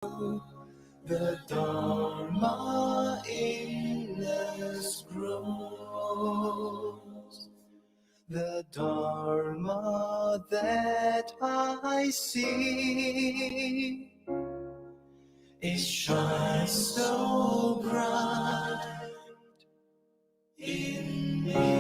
The Dharma in us grows. The Dharma that I see, it shines so bright in me.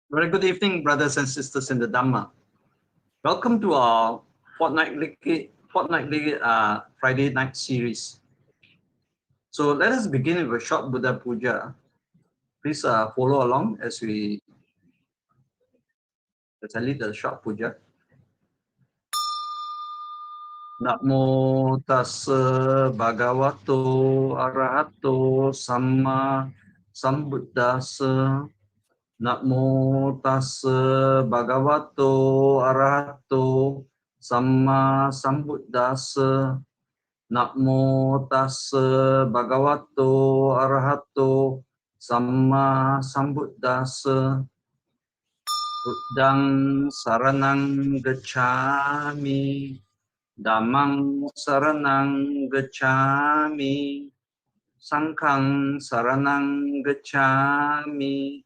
Very good evening, brothers and sisters in the Dhamma. Welcome to our fortnightly Friday night series. So let us begin with a short Buddha Puja. Please follow along as I lead the short puja. Namo tassa bhagavato arahato samma sambuddhassa. Namo tassa bhagavato arahato samma sambuddhassa. Namo tassa bhagavato arahato samma sambuddhassa. Buddhang saranang gacchami. Dhammang saranang gacchami. Sanghang saranang gacchami.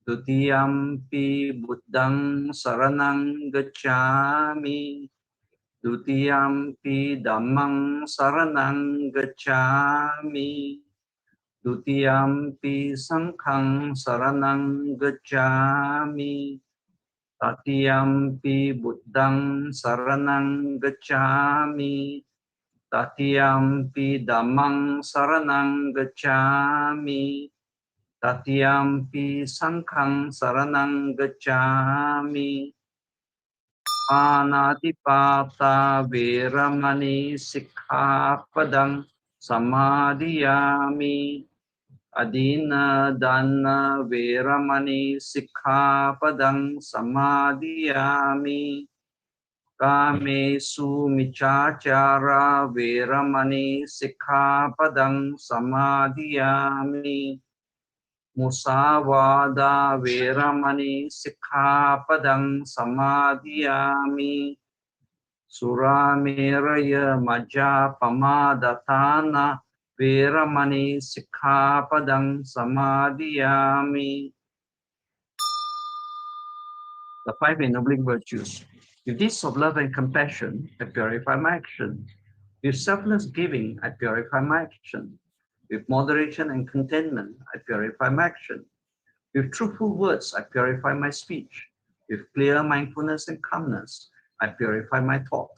Dutiyampi buddhang saranang gacchami. Dutiyampi dhammang saranang gacchami. Dutiyampi sanghang saranang gacchami. Tatiyampi buddhang saranang gacchami. Tatiyampi dhammang saranang gacchami. Tatiyampi sanghang saranang gacchami. Anatipata veramani sikkhapadang samadhiyami. Adina dana veramani sikkhapadang samadhiyami. Kamesu michachara veramani sikkhapadang samadhiyami. Musavada veramani sikkhapadang samadhiyami. Surameraya majjapamadhatthana veramani sikkhapadang samadhiyami. The five ennobling virtues. With deeds of love and compassion, I purify my action. With selfless giving, I purify my action. With moderation and contentment, I purify my action. With truthful words, I purify my speech. With clear mindfulness and calmness, I purify my thought.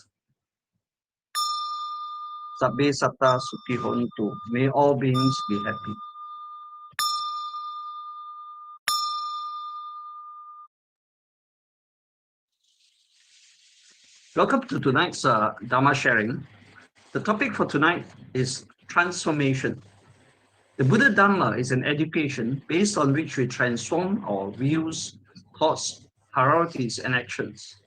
Sabbe satta sukhi hontu. May all beings be happy. Welcome to tonight's Dhamma sharing. The topic for tonight is transformation. The Buddha Dhamma is an education based on which we transform our views, thoughts, priorities, and actions.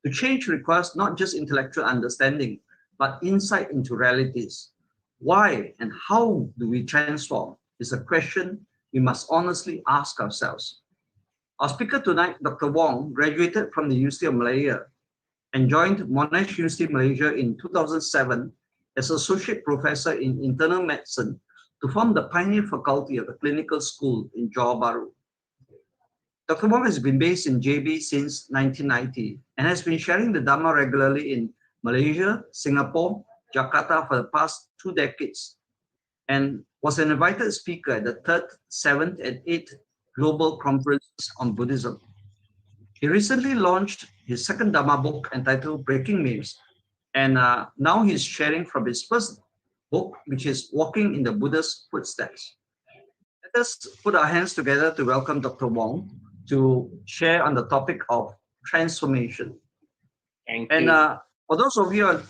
To change requires not just intellectual understanding, but insight into realities. Why and how do we transform is a question we must honestly ask ourselves. Our speaker tonight, Dr. Wong, graduated from the University of Malaya and joined Monash University, Malaysia in 2007 as Associate Professor in Internal Medicine to form the pioneer faculty of the clinical school in Johor Bahru. Dr. Wong has been based in JB since 1990 and has been sharing the Dhamma regularly in Malaysia, Singapore, Jakarta for the past 2 decades, and was an invited speaker at the 3rd, 7th, and 8th Global Conferences on Buddhism. He recently launched his second Dhamma book entitled Breaking Myths, and now he's sharing from his first book, which is Walking in the Buddha's Footsteps. Let us put our hands together to welcome Dr. Wong to share on the topic of transformation. Thank And you. for those of you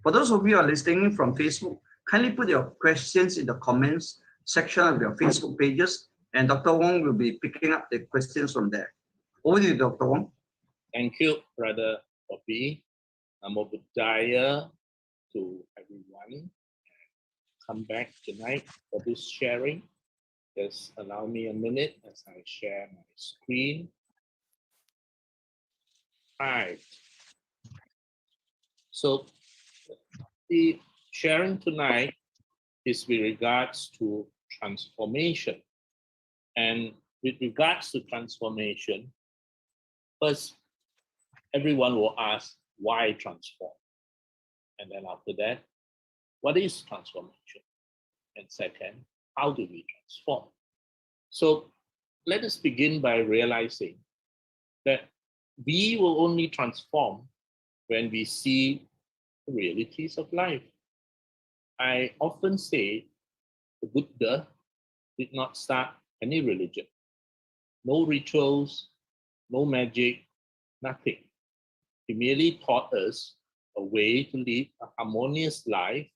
for those of you who are listening from Facebook, kindly put your questions in the comments section of your Facebook pages, and Dr. Wong will be picking up the questions from there. Over to you, Dr. Wong. Thank you, Brother Bobby. Namo Buddhaya to everyone. Come back tonight for this sharing. Just allow me a minute as I share my screen. Right. So the sharing tonight is with regards to transformation. And with regards to transformation, first, everyone will ask, why transform? And then after that, what is transformation? And second, how do we transform? So let us begin by realizing that we will only transform when we see the realities of life. I often say the Buddha did not start any religion. No rituals, no magic, nothing. He merely taught us a way to live a harmonious life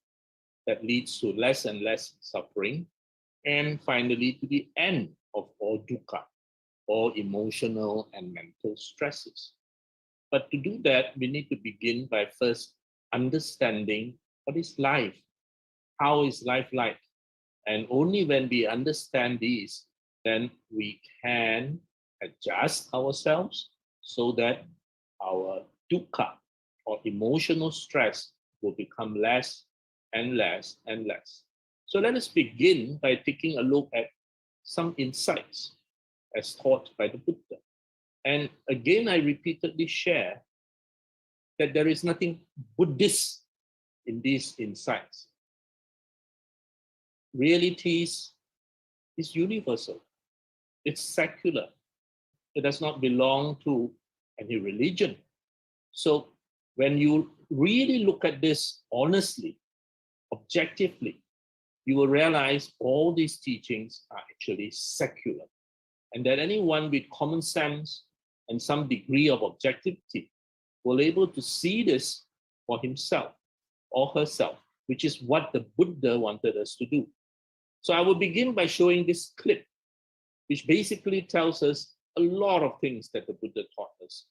that leads to less and less suffering, and finally to the end of all dukkha, all emotional and mental stresses. But to do that, we need to begin by first understanding what is life, how is life like. And only when we understand these, then we can adjust ourselves so that our dukkha or emotional stress will become less and less and less. So let us begin by taking a look at some insights as taught by the Buddha. And again, I repeatedly share that there is nothing Buddhist in these insights. Realities is universal. It's secular. It does not belong to any religion. So when you really look at this honestly, objectively, you will realize all these teachings are actually secular, and that anyone with common sense and some degree of objectivity will able to see this for himself or herself, which is what the Buddha wanted us to do. So I will begin by showing this clip, which basically tells us a lot of things that the Buddha taught us.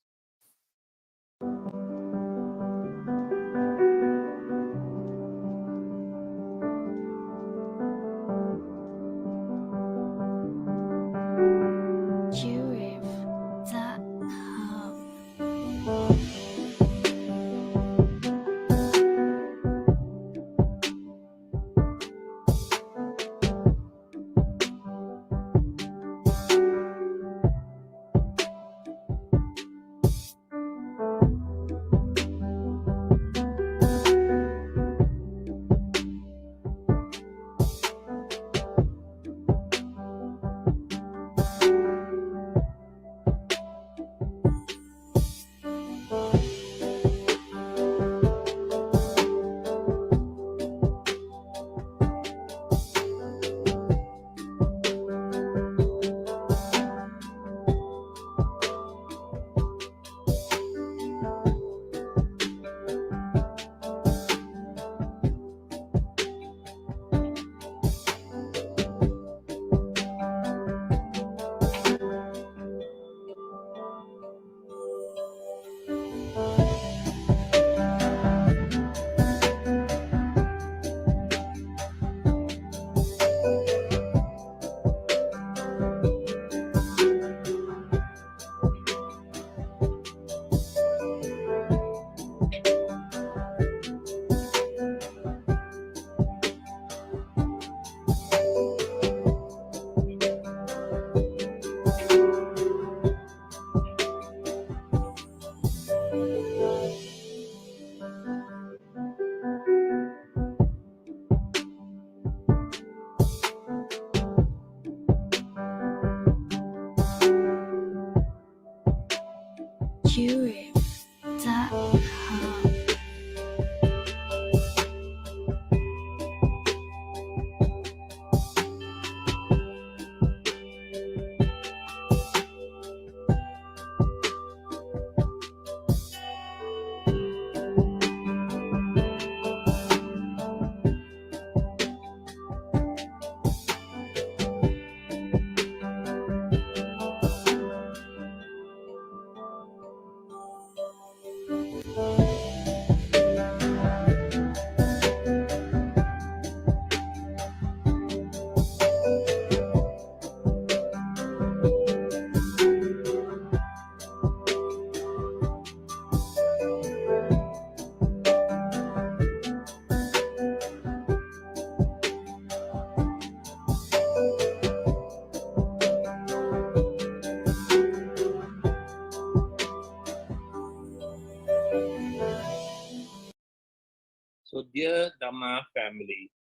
dear Dhamma family,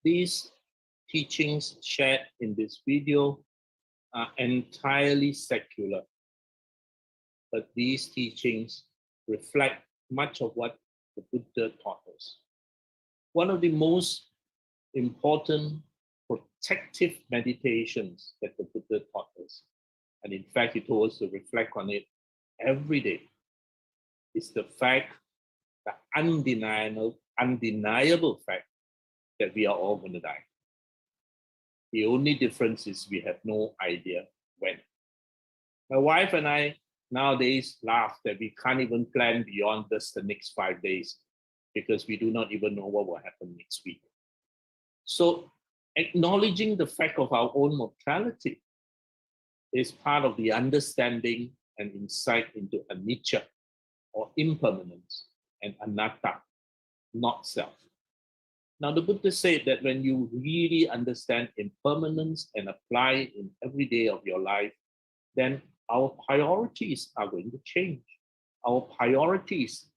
these teachings shared in this video are entirely secular, but these teachings reflect much of what the Buddha taught us. One of the most important protective meditations that the Buddha taught us, and in fact he told us to reflect on it every day, is the fact, the undeniable fact that we are all going to die. The only difference is we have no idea when. My wife and I nowadays laugh that we can't even plan beyond just the next 5 days because we do not even know what will happen next week. So acknowledging the fact of our own mortality is part of the understanding and insight into anicca, or impermanence, and anatta, not self. Now, the Buddha said that when you really understand impermanence and apply it in every day of your life, then our priorities are going to change. Our priorities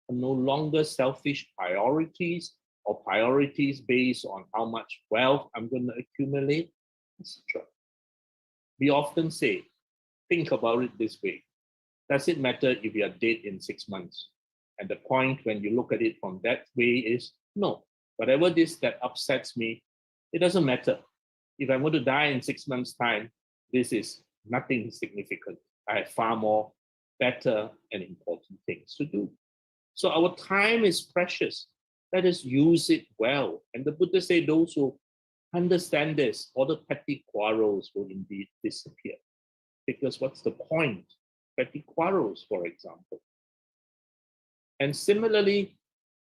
are no longer selfish priorities or priorities based on how much wealth I'm going to accumulate, etc. We often say, think about it this way. Does it matter if you are dead in 6 months? And the point when you look at it from that way is no. Whatever this that upsets me, it doesn't matter. If I'm going to die in 6 months' time, this is nothing significant. I have far more better and important things to do. So our time is precious. Let us use it well. And the Buddha said those who understand this, all the petty quarrels will indeed disappear. Because what's the point? Petty quarrels, for example. And similarly,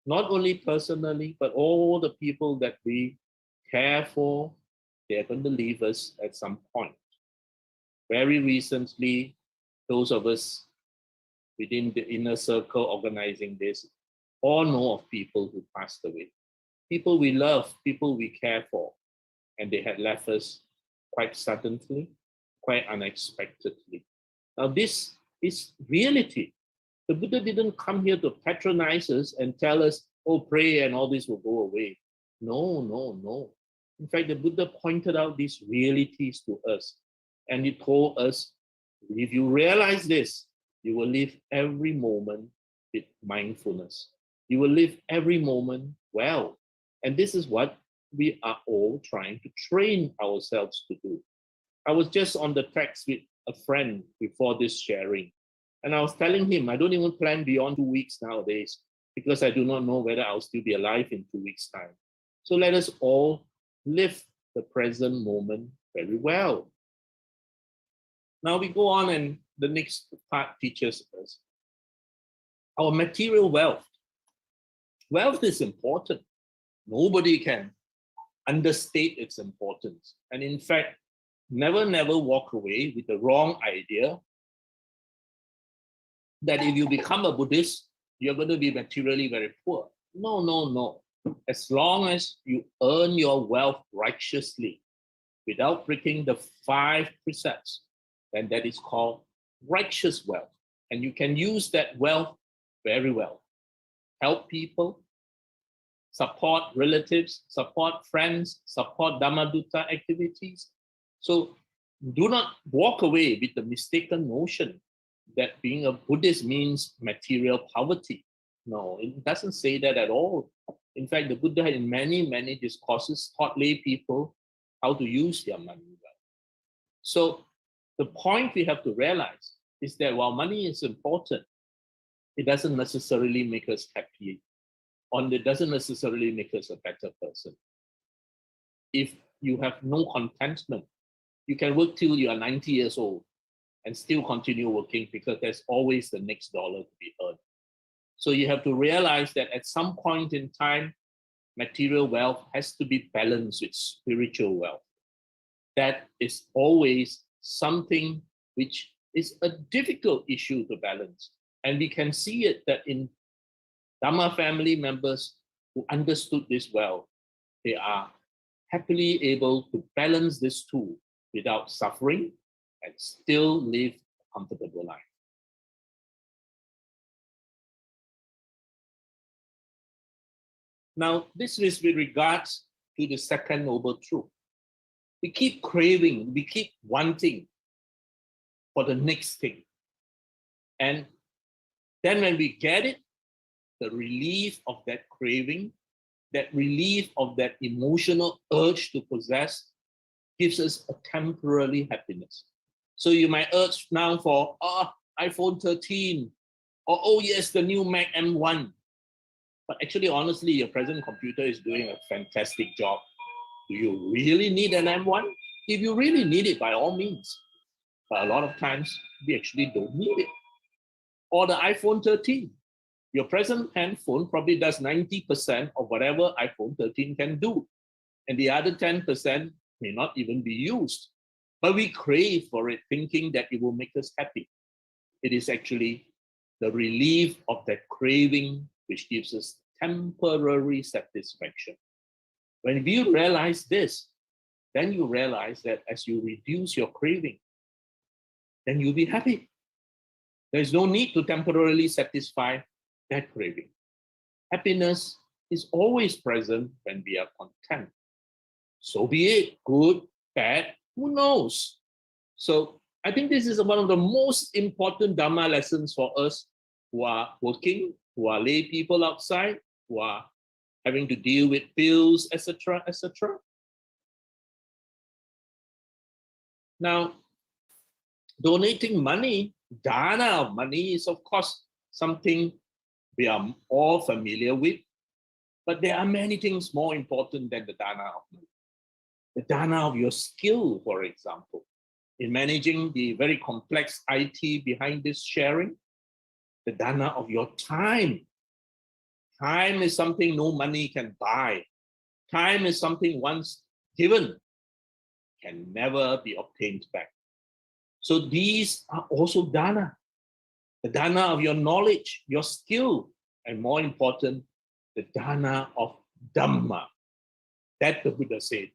not only personally, but all the people that we care for, they're going to leave us at some point. Very recently, those of us within the inner circle organizing this all know of people who passed away. People we love, people we care for, and they had left us quite suddenly, quite unexpectedly. Now, this is reality. The Buddha didn't come here to patronize us and tell us, oh, pray and all this will go away. No, no, no. In fact, the Buddha pointed out these realities to us. And he told us, if you realize this, you will live every moment with mindfulness. You will live every moment well. And this is what we are all trying to train ourselves to do. I was just on the text with a friend before this sharing. And I was telling him, I don't even plan beyond 2 weeks nowadays because I do not know whether I'll still be alive in 2 weeks' time. So let us all live the present moment very well. Now we go on, and the next part teaches us our material wealth. Wealth is important. Nobody can understate its importance. And in fact, never walk away with the wrong idea that if you become a Buddhist, you're going to be materially very poor. No, no, no. As long as you earn your wealth righteously without breaking the 5 precepts, then that is called righteous wealth. And you can use that wealth very well. Help people, support relatives, support friends, support Dhammadutta activities. So do not walk away with the mistaken notion that being a Buddhist means material poverty. No, it doesn't say that at all. In fact, the Buddha in many discourses taught lay people how to use their money well. So the point we have to realize is that while money is important, it doesn't necessarily make us happy, or it doesn't necessarily make us a better person. If you have no contentment, you can work till you are 90 years old and still continue working because there's always the next dollar to be earned. So you have to realize that at some point in time, material wealth has to be balanced with spiritual wealth. That is always something which is a difficult issue to balance. And we can see it that in Dhamma family members who understood this well, they are happily able to balance this two without suffering and still live a comfortable life. Now, this is with regards to the second noble truth. We keep craving, we keep wanting for the next thing. And then when we get it, the relief of that craving, that relief of that emotional urge to possess gives us a temporary happiness. So you might urge now for iPhone 13, or oh yes, the new Mac M1. But actually, honestly, your present computer is doing a fantastic job. Do you really need an M1? If you really need it, by all means. But a lot of times, we actually don't need it. Or the iPhone 13. Your present handphone probably does 90% of whatever iPhone 13 can do. And the other 10% may not even be used. But we crave for it, thinking that it will make us happy. It is actually the relief of that craving which gives us temporary satisfaction. When you realize this, then you realize that as you reduce your craving, then you'll be happy. There's no need to temporarily satisfy that craving. Happiness is always present when we are content. So be it, good, bad, who knows? So I think this is one of the most important Dhamma lessons for us who are working, who are lay people outside, who are having to deal with bills, etc., etc. Now, donating money, dana of money, is of course something we are all familiar with, but there are many things more important than the dana of money. The dana of your skill, for example, in managing the very complex IT behind this sharing, the dana of your time. Time is something no money can buy. Time is something once given can never be obtained back. So these are also dana. The dana of your knowledge, your skill, and more important, the dana of Dhamma. That the Buddha said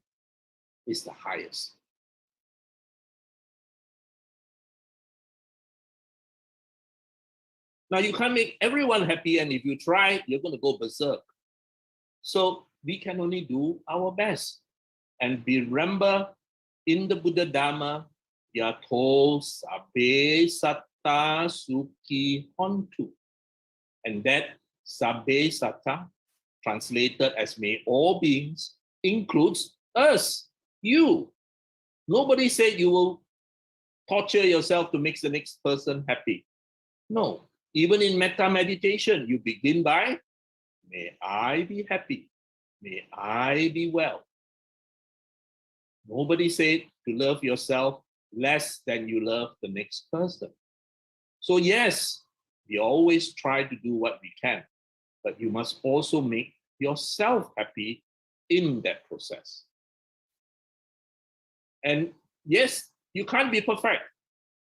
is the highest. Now, you can't make everyone happy, and if you try, you're going to go berserk. So we can only do our best. And remember, in the Buddha Dhamma, we are told, Sabbe Satta Sukhi Hontu. And that Sabbe Satta, translated as may all beings, includes us, you. Nobody said you will torture yourself to make the next person happy. No. Even in metta meditation, you begin by, may I be happy. May I be well. Nobody said to love yourself less than you love the next person. So yes, we always try to do what we can, but you must also make yourself happy in that process. And yes, you can't be perfect.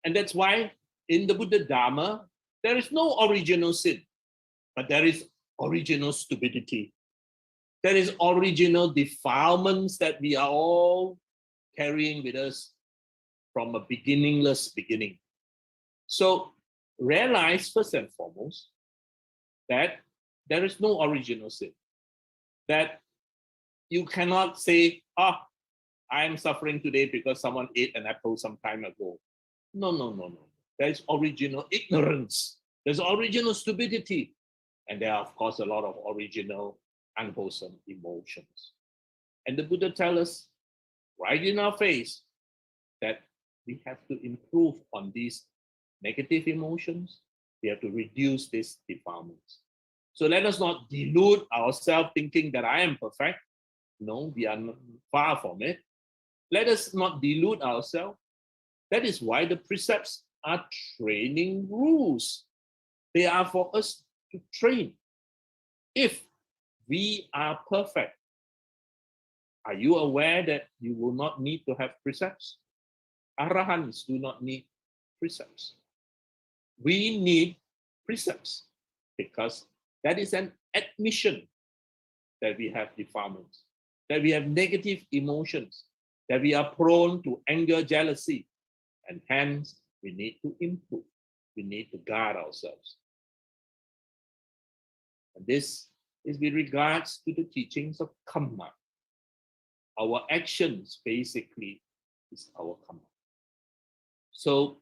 And that's why in the Buddha Dhamma, there is no original sin, but there is original stupidity. There is original defilements that we are all carrying with us from a beginningless beginning. So realize first and foremost that there is no original sin. That you cannot say, I am suffering today because someone ate an apple some time ago. No. There is original ignorance. There's original stupidity. And there are, of course, a lot of original unwholesome emotions. And the Buddha tells us right in our face that we have to improve on these negative emotions. We have to reduce these defilements. So let us not delude ourselves thinking that I am perfect. No, we are far from it. Let us not delude ourselves. That is why the precepts are training rules. They are for us to train. If we are perfect, are you aware that you will not need to have precepts? Arahants do not need precepts. We need precepts because that is an admission that we have defilements, that we have negative emotions, that we are prone to anger, jealousy, and hence we need to improve. We need to guard ourselves. And this is with regards to the teachings of karma. Our actions basically is our karma. So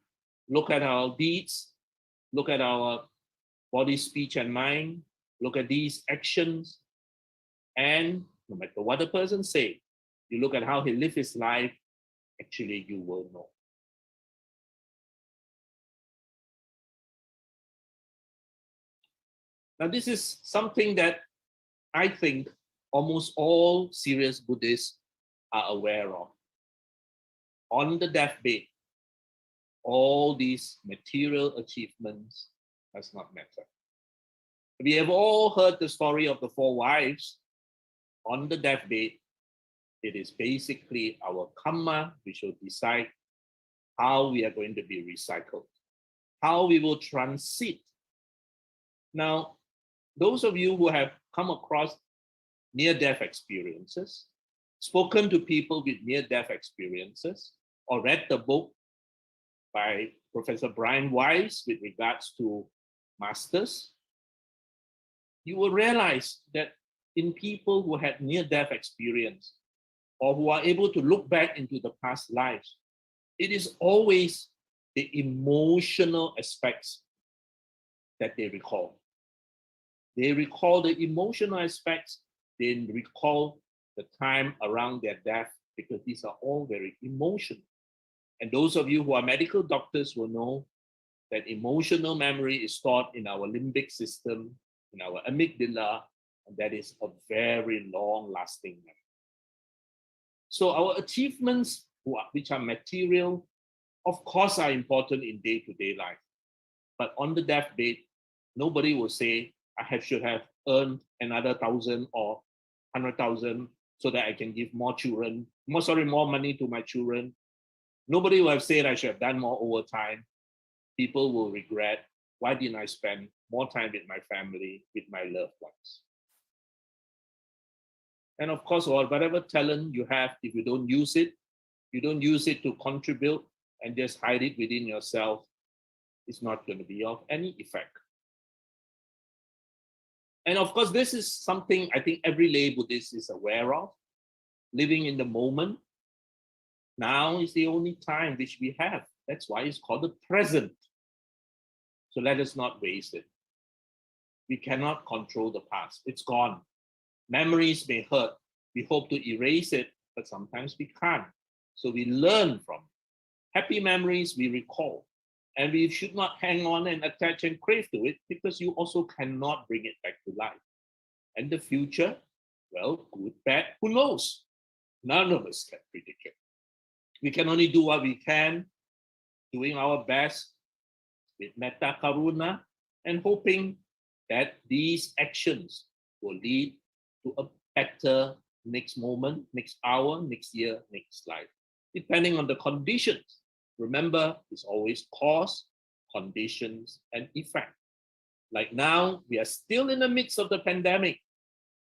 look at our deeds, look at our body, speech, and mind, look at these actions, and no matter what the person say, you look at how he live his life, actually you will know. Now this is something that I think almost all serious Buddhists are aware of. On the deathbed, all these material achievements does not matter. We have all heard the story of the four wives. On the deathbed, it is basically our karma which will decide how we are going to be recycled, how we will transit. Now, those of you who have come across near-death experiences, spoken to people with near-death experiences, or read the book by Professor Brian Weiss with regards to masters, you will realize that in people who had near-death experience or who are able to look back into the past lives, it is always the emotional aspects that they recall. They recall the emotional aspects, they recall the time around their death, because these are all very emotional. And those of you who are medical doctors will know that emotional memory is stored in our limbic system, in our amygdala, and that is a very long-lasting memory. So our achievements, which are material, of course are important in day-to-day life. But on the deathbed, nobody will say, should have earned another 1,000 or 100,000 so that I can give more money to my children. Nobody will have said I should have done more overtime. People will regret, why didn't I spend more time with my family, with my loved ones? And of course, whatever talent you have, if you don't use it to contribute and just hide it within yourself, it's not going to be of any effect. And of course, this is something I think every lay Buddhist is aware of, living in the moment. Now is the only time which we have. That's why it's called the present. So let us not waste it. We cannot control the past. It's gone. Memories may hurt. We hope to erase it, but sometimes we can't. So we learn from it. Happy memories we recall. And we should not hang on and attach and crave to it, because you also cannot bring it back to life. And the future, well, good, bad, who knows? None of us can predict it. We can only do what we can, doing our best with metta karuna, and hoping that these actions will lead to a better next moment, next hour, next year, next life, depending on the conditions. Remember, it's always cause, conditions, and effect. Like now, we are still in the midst of the pandemic.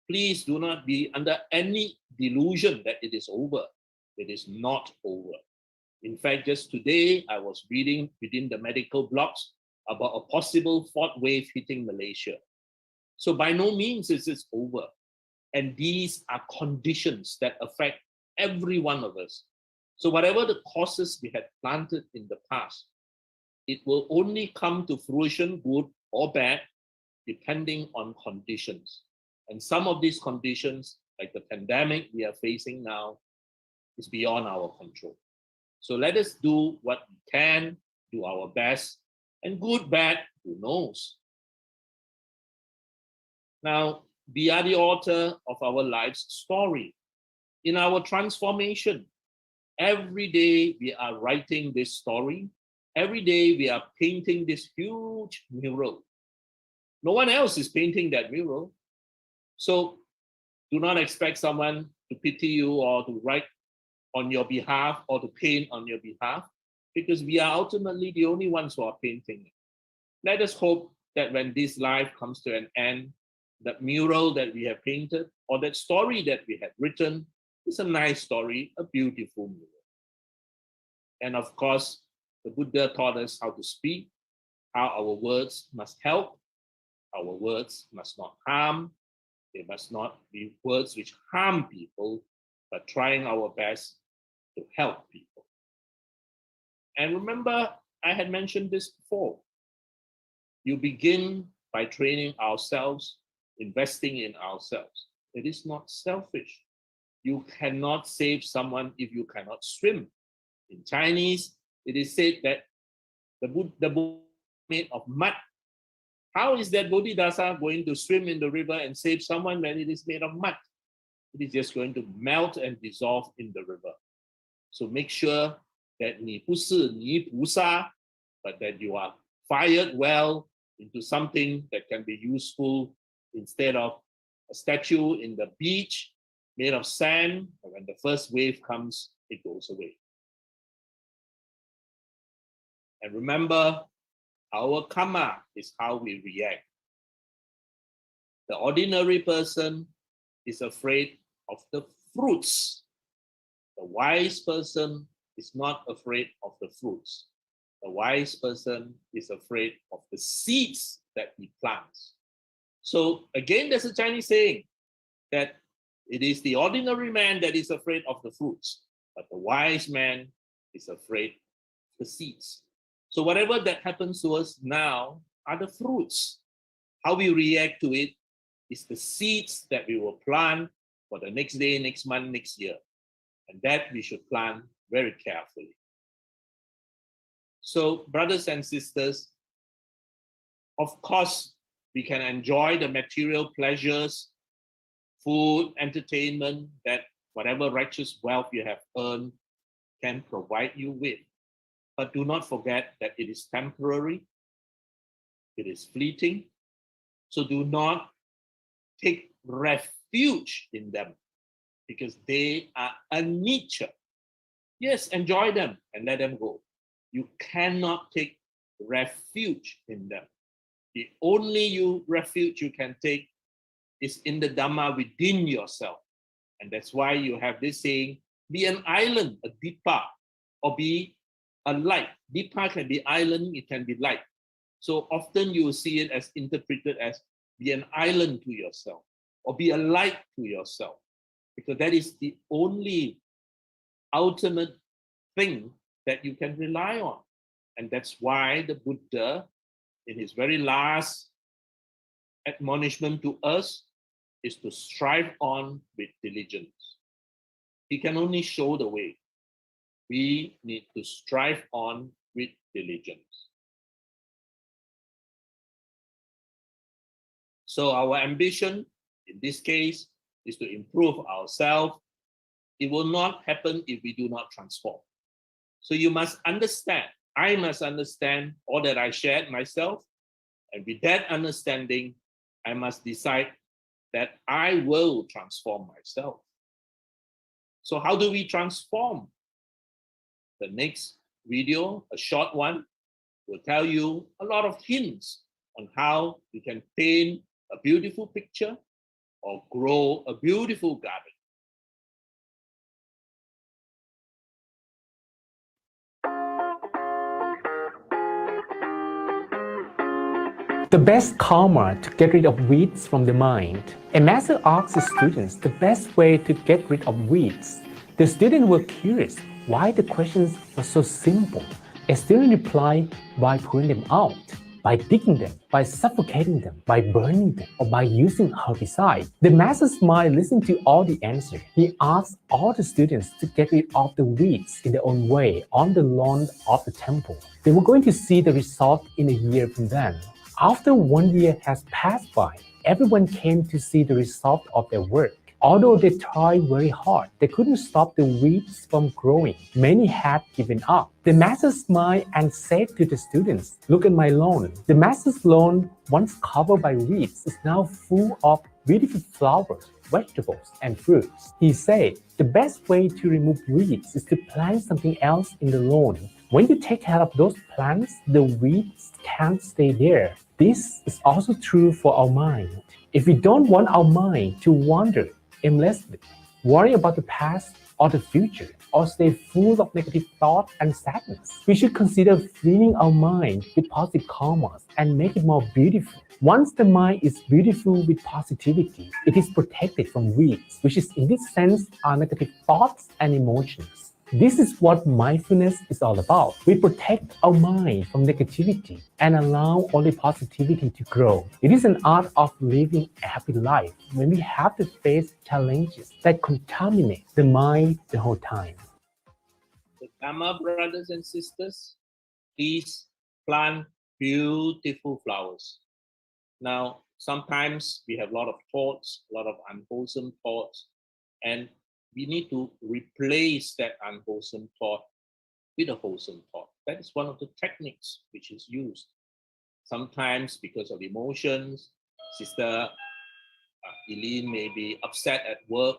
Please do not be under any delusion that it is over. It is not over. In fact, just today, I was reading within the medical blogs about a possible fourth wave hitting Malaysia. So by no means is this over. And these are conditions that affect every one of us. So whatever the causes we had planted in the past, it will only come to fruition, good or bad, depending on conditions. And some of these conditions, like the pandemic we are facing now, is beyond our control. So let us do what we can, do our best, and good, bad, who knows? Now, we are the author of our life's story. In our transformation, every day we are writing this story. Every day we are painting this huge mural. No one else is painting that mural. So do not expect someone to pity you or to write on your behalf or to paint on your behalf, because we are ultimately the only ones who are painting it. Let us hope that when this life comes to an end, that mural that we have painted or that story that we have written is a nice story, a beautiful mural. And of course, the Buddha taught us how to speak, how our words must help, our words must not harm, They must not be words which harm people, but trying our best to help people. And remember, I had mentioned this before. You begin by training ourselves, investing in ourselves. It is not selfish. You cannot save someone if you cannot swim. In Chinese, it is said that the Buddha made of mud. How is that Bodhisattva going to swim in the river and save someone when it is made of mud? It is just going to melt and dissolve in the river. So make sure that 你不是泥菩萨, but that you are fired well into something that can be useful instead of a statue in the beach made of sand. And when the first wave comes, it goes away. And remember, our karma is how we react. The ordinary person is afraid of the fruits. The wise person is not afraid of the fruits. The wise person is afraid of the seeds that he plants. So again, there's a Chinese saying that it is the ordinary man that is afraid of the fruits, but the wise man is afraid of the seeds. So whatever that happens to us now are the fruits. How we react to it is the seeds that we will plant for the next day, next month, next year. And that we should plant very carefully. So, brothers and sisters, of course, we can enjoy the material pleasures, food, entertainment, that whatever righteous wealth you have earned can provide you with. But do not forget that it is temporary, it is fleeting. So do not take refuge in them because they are anicca. Yes, enjoy them and let them go. You cannot take refuge in them. The only refuge you can take is in the Dhamma within yourself. And that's why you have this saying, be an island, a dipa, or be a light. Dipa can be island, it can be light. So often you will see it as interpreted as be an island to yourself, or be a light to yourself, because that is the only ultimate thing that you can rely on. And that's why the Buddha, in his very last admonishment to us, is to strive on with diligence. He can only show the way. We need to strive on with diligence. So our ambition, in this case, is to improve ourselves. It will not happen if we do not transform. So you must understand, I must understand all that I shared myself. And with that understanding, I must decide that I will transform myself. So how do we transform? The next video, a short one, will tell you a lot of hints on how you can paint a beautiful picture or grow a beautiful garden. The best karma to get rid of weeds from the mind. A master asks his students the best way to get rid of weeds. The students were curious why the questions were so simple. A student replied by pulling them out, by digging them, by suffocating them, by burning them, or by using herbicide. The master smiled, listened to all the answers. He asked all the students to get rid of the weeds in their own way on the lawn of the temple. They were going to see the result in a year from then. After 1 year has passed by, everyone came to see the result of their work. Although they tried very hard, they couldn't stop the weeds from growing. Many had given up. The master smiled and said to the students, "Look at my lawn." The master's lawn, once covered by weeds, is now full of beautiful flowers, vegetables, and fruits. He said, the best way to remove weeds is to plant something else in the lawn. When you take care of those plants, the weeds can't stay there. This is also true for our mind. If we don't want our mind to wander aimlessly, worry about the past, or the future, or stay full of negative thoughts and sadness. We should consider filling our mind with positive karmas and make it more beautiful. Once the mind is beautiful with positivity, it is protected from weeds, which is in this sense are negative thoughts and emotions. This is what mindfulness is all about. We protect our mind from negativity and allow only positivity to grow. It is an art of living a happy life when we have to face challenges that contaminate the mind the whole time. The Dhamma brothers and sisters, please plant beautiful flowers. Now, sometimes we have a lot of thoughts, a lot of unwholesome thoughts, and we need to replace that unwholesome thought with a wholesome thought. That is one of the techniques which is used. Sometimes because of emotions, Sister Eileen may be upset at work,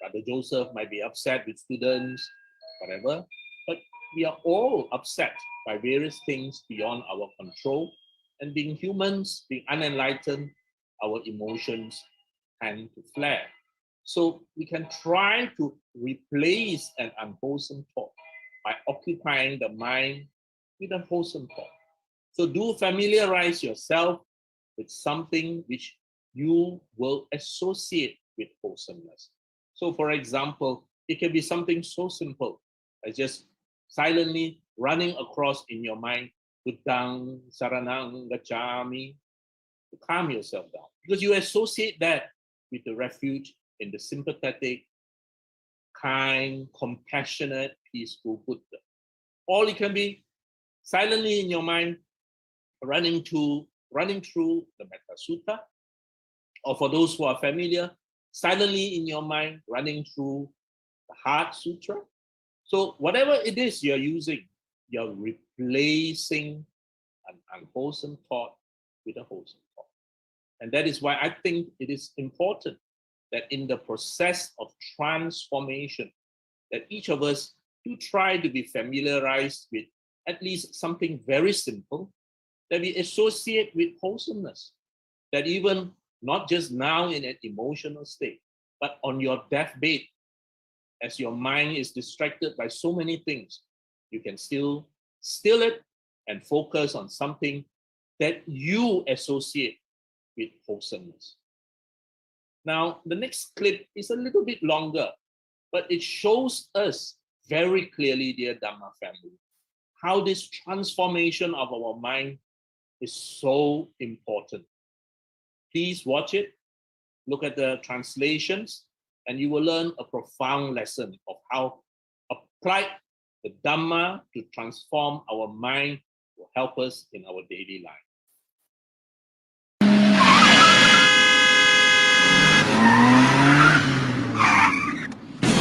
Brother Joseph might be upset with students, whatever, but we are all upset by various things beyond our control. And being humans, being unenlightened, our emotions tend to flare. So we can try to replace an unwholesome thought by occupying the mind with a wholesome thought. So do familiarize yourself with something which you will associate with wholesomeness. So for example, it can be something so simple as just silently running across in your mind, Buddhang Saranang Gacchami, to calm yourself down. Because you associate that with the refuge in the sympathetic, kind, compassionate, peaceful Buddha. Or it can be silently in your mind, running through the Metta Sutta, or for those who are familiar, silently in your mind, running through the Heart Sutra. So whatever it is you're using, you're replacing an unwholesome thought with a wholesome thought. And that is why I think it is important that in the process of transformation, that each of us do try to be familiarized with at least something very simple that we associate with wholesomeness. That even not just now in an emotional state, but on your deathbed, as your mind is distracted by so many things, you can still still it and focus on something that you associate with wholesomeness. Now, the next clip is a little bit longer, but it shows us very clearly, dear Dhamma family, how this transformation of our mind is so important. Please watch it, look at the translations, and you will learn a profound lesson of how applied the Dhamma to transform our mind will help us in our daily life.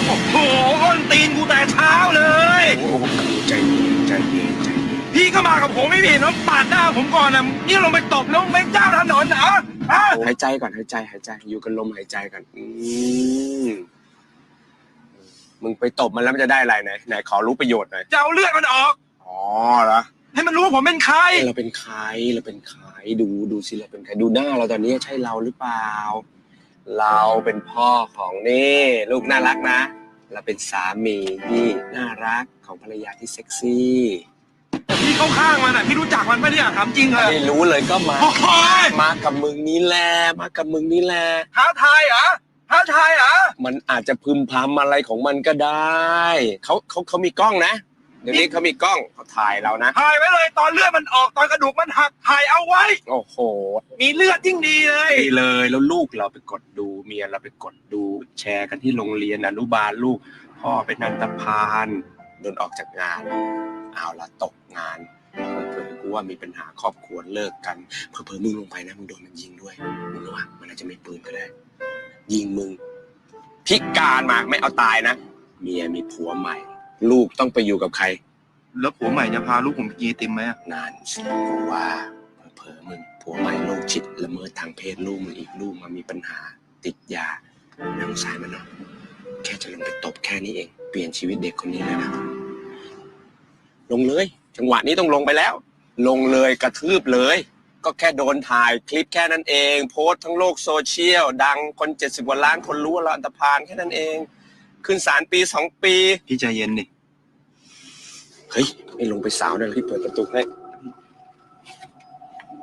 โอ้โหอ้นตีนกูแต่เช้าเลยโอ้ใจเย็นใจเย็นใจเย็นพี่ก็มากับผมไม่ผิดแล้วปาดหน้าผมก่อนนะนี่ลงไปตบแล้วเป็นเจ้าถนนเหรอหายใจก่อนหายใจอยู่กับลมหายใจก่อนมึงไปตบมันแล้วมันจะได้อะไรไหนขอรู้ประโยชน์หน่อยจะเอาเลือดมันออกอ๋อเหรอให้มันรู้ว่าผมเป็นใครเราเป็นใครดูสิเราเป็นใครดูหน้าเราตอนนี้ใช่เราหรือเปล่าเราเป็นพ่อของนี่ลูกน่ารักนะเราเป็นสามีที่น่ารักของภรรยาที่เซ็กซี่แต่พี่เข้าข้างมันอ่ะพี่รู้จักมันปะเนี่ยถามจริงเลยไม่รู้เลยก็มากับมึงนี่แหละท้าทายเหรอมันอาจจะพึมพำอะไรของมันก็ได้เขามีกล้องนะเดี๋ยวนี้เขามีกล้องเขาถ่ายเรานะถ่ายไว้เลยตอนเลือดมันออกตอนกระดูกมันหักถ่ายเอาไว้โอ้โหมีเลือดยิ่งดีเลยแล้วลูกเราไปกดดูเมียเราไปกดดูแชร์กันที่โรงเรียนอนุบาลลูกพ่อเป็นอันธพาลโดนออกจากงานเอาละตกงานเผลอๆกูว่ามีปัญหาครอบครัวเลิกกันเผลอๆมึงลงไปนะมึงโดนมันยิงด้วยมึงรู้ว่ามันอาจจะไม่ปืนก็ได้ยิงมึงพิการมาไม่เอาตายนะเมียมีผัวใหม่ลูกต้องไปอยู่กับใครแล้วผัวใหม่จะพาลูกผมไปกินไอติมไหมนานสิกูว่าเผลอๆมึงผัวใหม่โรคจิตละเมิดทางเพศลูกมึงอีกลูกมันมีปัญหาติดยาน่าสงสารมันเนาะแค่จะลงไปตบแค่นี้เองเปลี่ยนชีวิตเด็กคนนี้เลยนะลงเลยจังหวะนี้ต้องลงไปแล้วลงเลยกระทืบเลยก็แค่โดนถ่ายคลิปแค่นั้นเองโพสต์ทั้งโลกโซเชียลดังคน70 กว่าล้านคนรู้ว่าเราอันธพาลแค่นั้นเอง ขึ้นศาลปี2 ปี พี่ใจเย็นดิ เฮ้ยไม่ลงไปสาวด้วยพี่เปิดประตูให้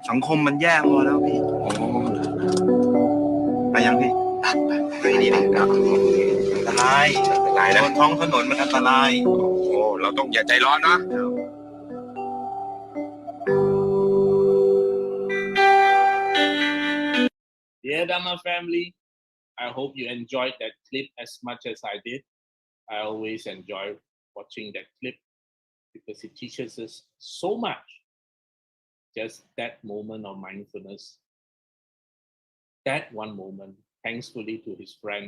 สังคมมันแย่พอแล้วพี่ อ๋อ ไปยังพี่ไปนี่ดิ ครับ อันตราย อันตรายนะ บนท้องถนนมันอันตราย โอ้เราต้องอย่าใจร้อนนะ Dear Dhamma family, I hope you enjoyed that clip as much as I did. I always enjoy watching that clip because it teaches us so much. Just that moment of mindfulness, that one moment, thankfully to his friend,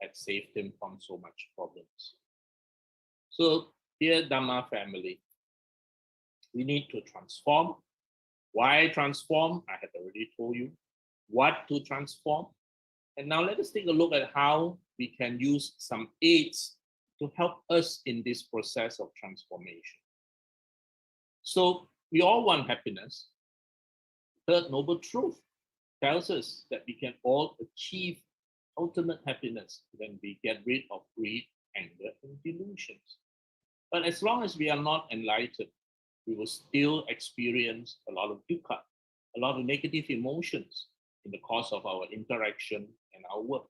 had saved him from so much problems. So, dear Dhamma family, we need to transform. Why transform? I had already told you what to transform. And now let us take a look at how we can use some aids to help us in this process of transformation. So we all want happiness. Third noble truth tells us that we can all achieve ultimate happiness when we get rid of greed, anger, and delusions. But as long as we are not enlightened, we will still experience a lot of dukkha, a lot of negative emotions in the course of our interaction and our work.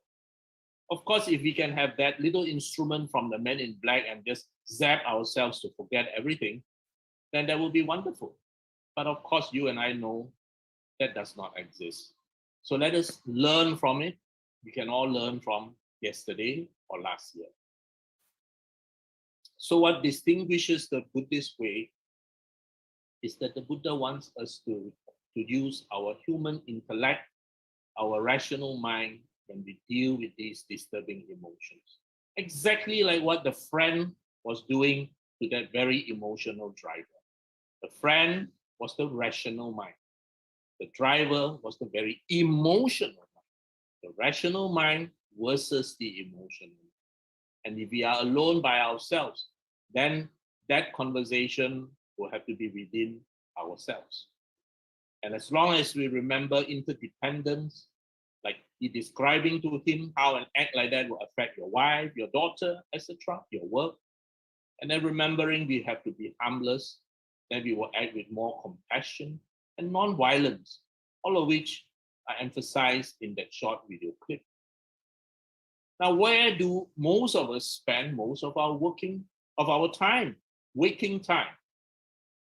Of course, if we can have that little instrument from the men in black and just zap ourselves to forget everything, then that will be wonderful. But of course, you and I know that does not exist. So let us learn from it. We can all learn from yesterday or last year. So what distinguishes the Buddhist way is that the Buddha wants us to use our human intellect, our rational mind, when we deal with these disturbing emotions. Exactly like what the friend was doing to that very emotional driver. The friend was the rational mind. The driver was the very emotional mind. The rational mind versus the emotional mind. And if we are alone by ourselves, then that conversation will have to be within ourselves. And as long as we remember interdependence, like he describing to him how an act like that will affect your wife, your daughter, etc., your work. And then remembering we have to be harmless, then we will act with more compassion and non-violence, all of which are emphasized in that short video clip. Now, where do most of us spend most of our waking time?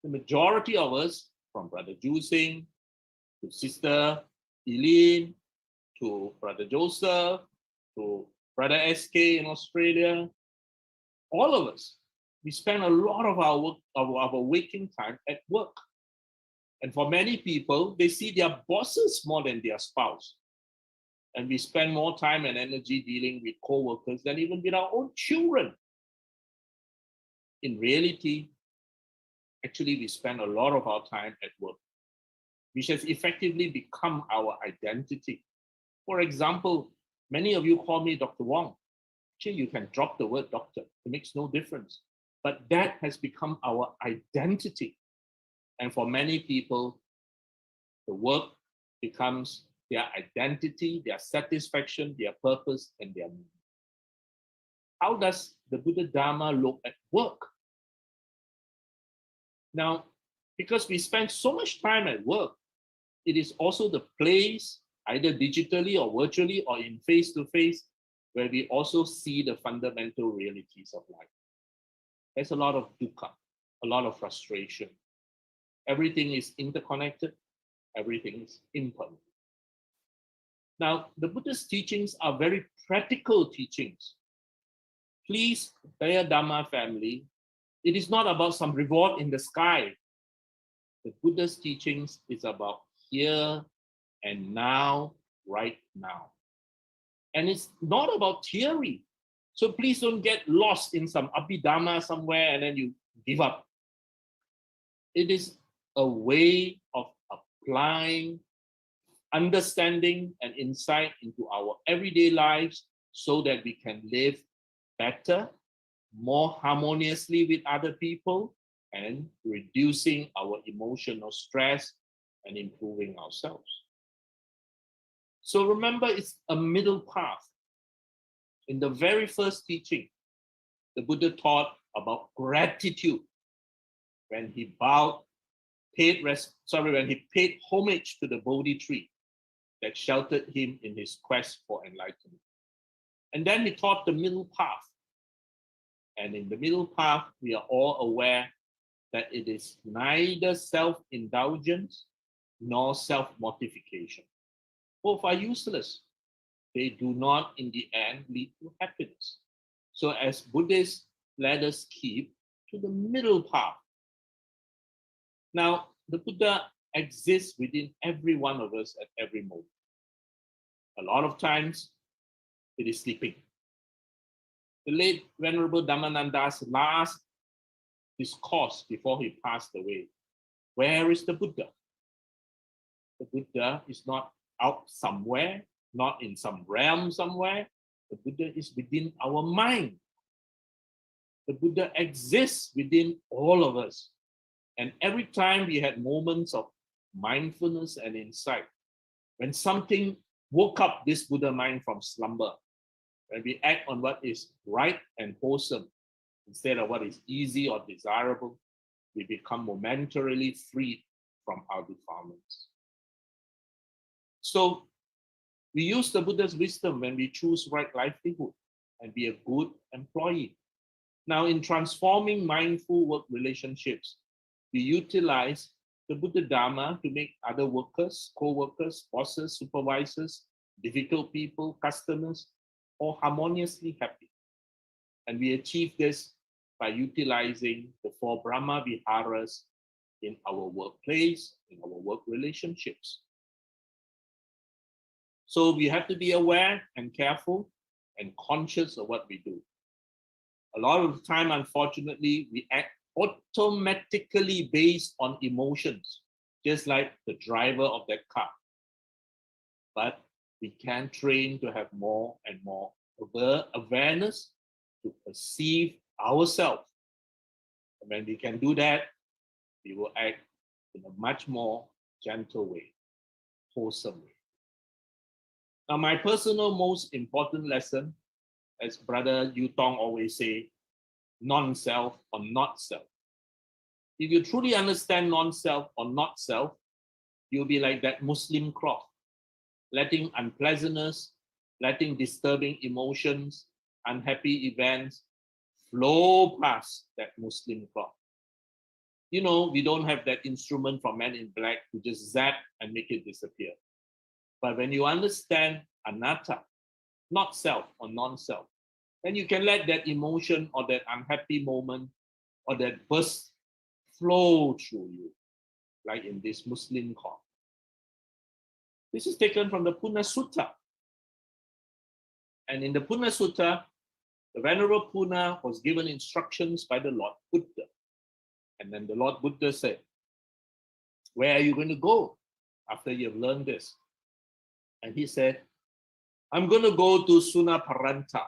The majority of us, from Brother Jusing to Sister Eileen, to Brother Joseph, to Brother SK in Australia, all of us, we spend a lot of our waking time at work. And for many people, they see their bosses more than their spouse. And we spend more time and energy dealing with co-workers than even with our own children. In reality, actually, we spend a lot of our time at work, which has effectively become our identity. For example, many of you call me Dr. Wong. Actually, you can drop the word doctor. It makes no difference. But that has become our identity. And for many people, the work becomes their identity, their satisfaction, their purpose, and their meaning. How does the Buddha Dhamma look at work? Now, because we spend so much time at work, it is also the place, either digitally or virtually or in face-to-face, where we also see the fundamental realities of life. There's a lot of dukkha, a lot of frustration. Everything is interconnected. Everything is impermanent. Now, the Buddha's teachings are very practical teachings. Please, dear Dhamma family, it is not about some reward in the sky. The Buddha's teachings is about here and now, right now. And it's not about theory. So please don't get lost in some abhidhamma somewhere and then you give up. It is a way of applying understanding and insight into our everyday lives so that we can live better, more harmoniously with other people, and reducing our emotional stress and improving ourselves. So remember, it's a middle path. In the very first teaching, the Buddha taught about gratitude when he when he paid homage to the Bodhi tree that sheltered him in his quest for enlightenment. And then he taught the middle path. And in the middle path, we are all aware that it is neither self-indulgence nor self-mortification. Both are useless. They do not, in the end, lead to happiness. So as Buddhists, let us keep to the middle path. Now, the Buddha exists within every one of us at every moment. A lot of times, it is sleeping. The late Venerable Dhammananda's last discourse before he passed away, where is the Buddha? The Buddha is not out somewhere, not in some realm somewhere. The Buddha is within our mind. The Buddha exists within all of us. And every time we had moments of mindfulness and insight, when something woke up this Buddha mind from slumber, when we act on what is right and wholesome instead of what is easy or desirable, we become momentarily freed from our defilements. So we use the Buddha's wisdom when we choose right livelihood and be a good employee. Now, in transforming mindful work relationships, we utilize the Buddha Dhamma to make other workers, co-workers, bosses, supervisors, difficult people, customers, all harmoniously happy. And we achieve this by utilizing the 4 Brahma Viharas in our workplace, in our work relationships. So we have to be aware and careful and conscious of what we do. A lot of the time, unfortunately, we act automatically based on emotions, just like the driver of that car. But we can train to have more and more awareness to perceive ourselves. And when we can do that, we will act in a much more gentle way, wholesome way. Now, my personal most important lesson, as Brother Yu Tong always say, non-self or not self. If you truly understand non-self or not self, you'll be like that Muslim cloth, letting unpleasantness, letting disturbing emotions, unhappy events flow past that Muslim cloth. You know, we don't have that instrument from Men in Black to just zap and make it disappear. But when you understand anatta, not self or non-self, then you can let that emotion or that unhappy moment or that burst flow through you, like in this Muslim cloth. This is taken from the Punna Sutta. And in the Punna Sutta, the Venerable Punna was given instructions by the Lord Buddha. And then the Lord Buddha said, where are you going to go after you have learned this? And he said, I'm going to go to Sunaparanta.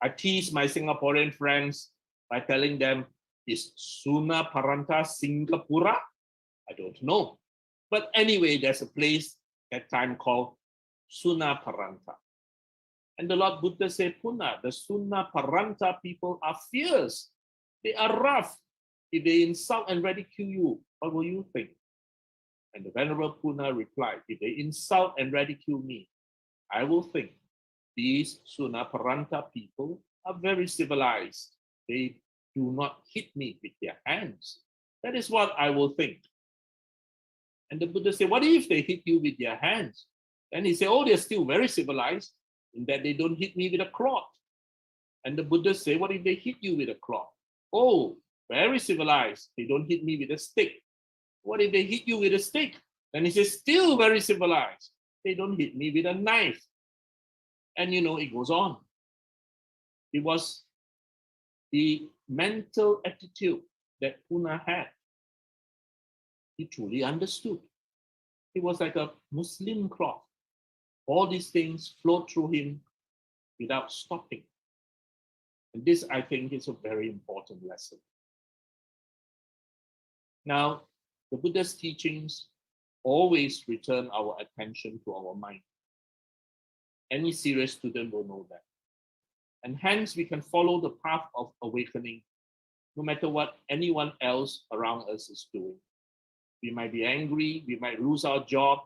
I tease my Singaporean friends by telling them, is Sunaparanta Singapura? I don't know. But anyway, there's a place that time called Sunaparanta. And the Lord Buddha said, Punna, the Sunaparanta people are fierce. They are rough. If they insult and ridicule you, what will you think? And the Venerable Punna replied, if they insult and ridicule me, I will think these Sunaparanta people are very civilized. They do not hit me with their hands. That is what I will think. And the Buddha said, what if they hit you with their hands? And he said, oh, they're still very civilized in that they don't hit me with a cloth. And the Buddha said, what if they hit you with a cloth? Oh, very civilized. They don't hit me with a stick. What if they hit you with a stick? And he says, still very civilized. They don't hit me with a knife. And you know, it goes on. It was the mental attitude that Punna had. He truly understood. It was like a Muslim cloth. All these things flowed through him without stopping. And this, I think, is a very important lesson. Now, the Buddha's teachings always return our attention to our mind. Any serious student will know that. And hence we can follow the path of awakening no matter what anyone else around us is doing. We might be angry, we might lose our job,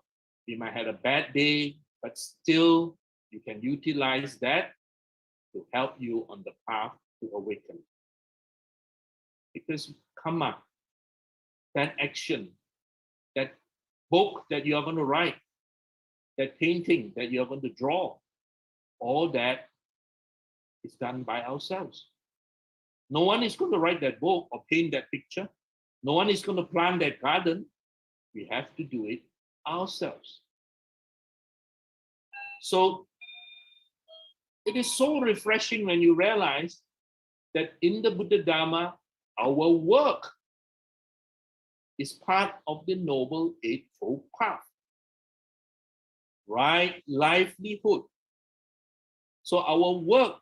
we might have a bad day, but still you can utilize that to help you on the path to awaken. Because karma, that action, that book that you are going to write, that painting that you are going to draw, all that is done by ourselves. No one is going to write that book or paint that picture. No one is going to plant that garden. We have to do it ourselves. So it is so refreshing when you realize that in the Buddha Dhamma, our work is part of the Noble Eightfold Path. Right livelihood. So our work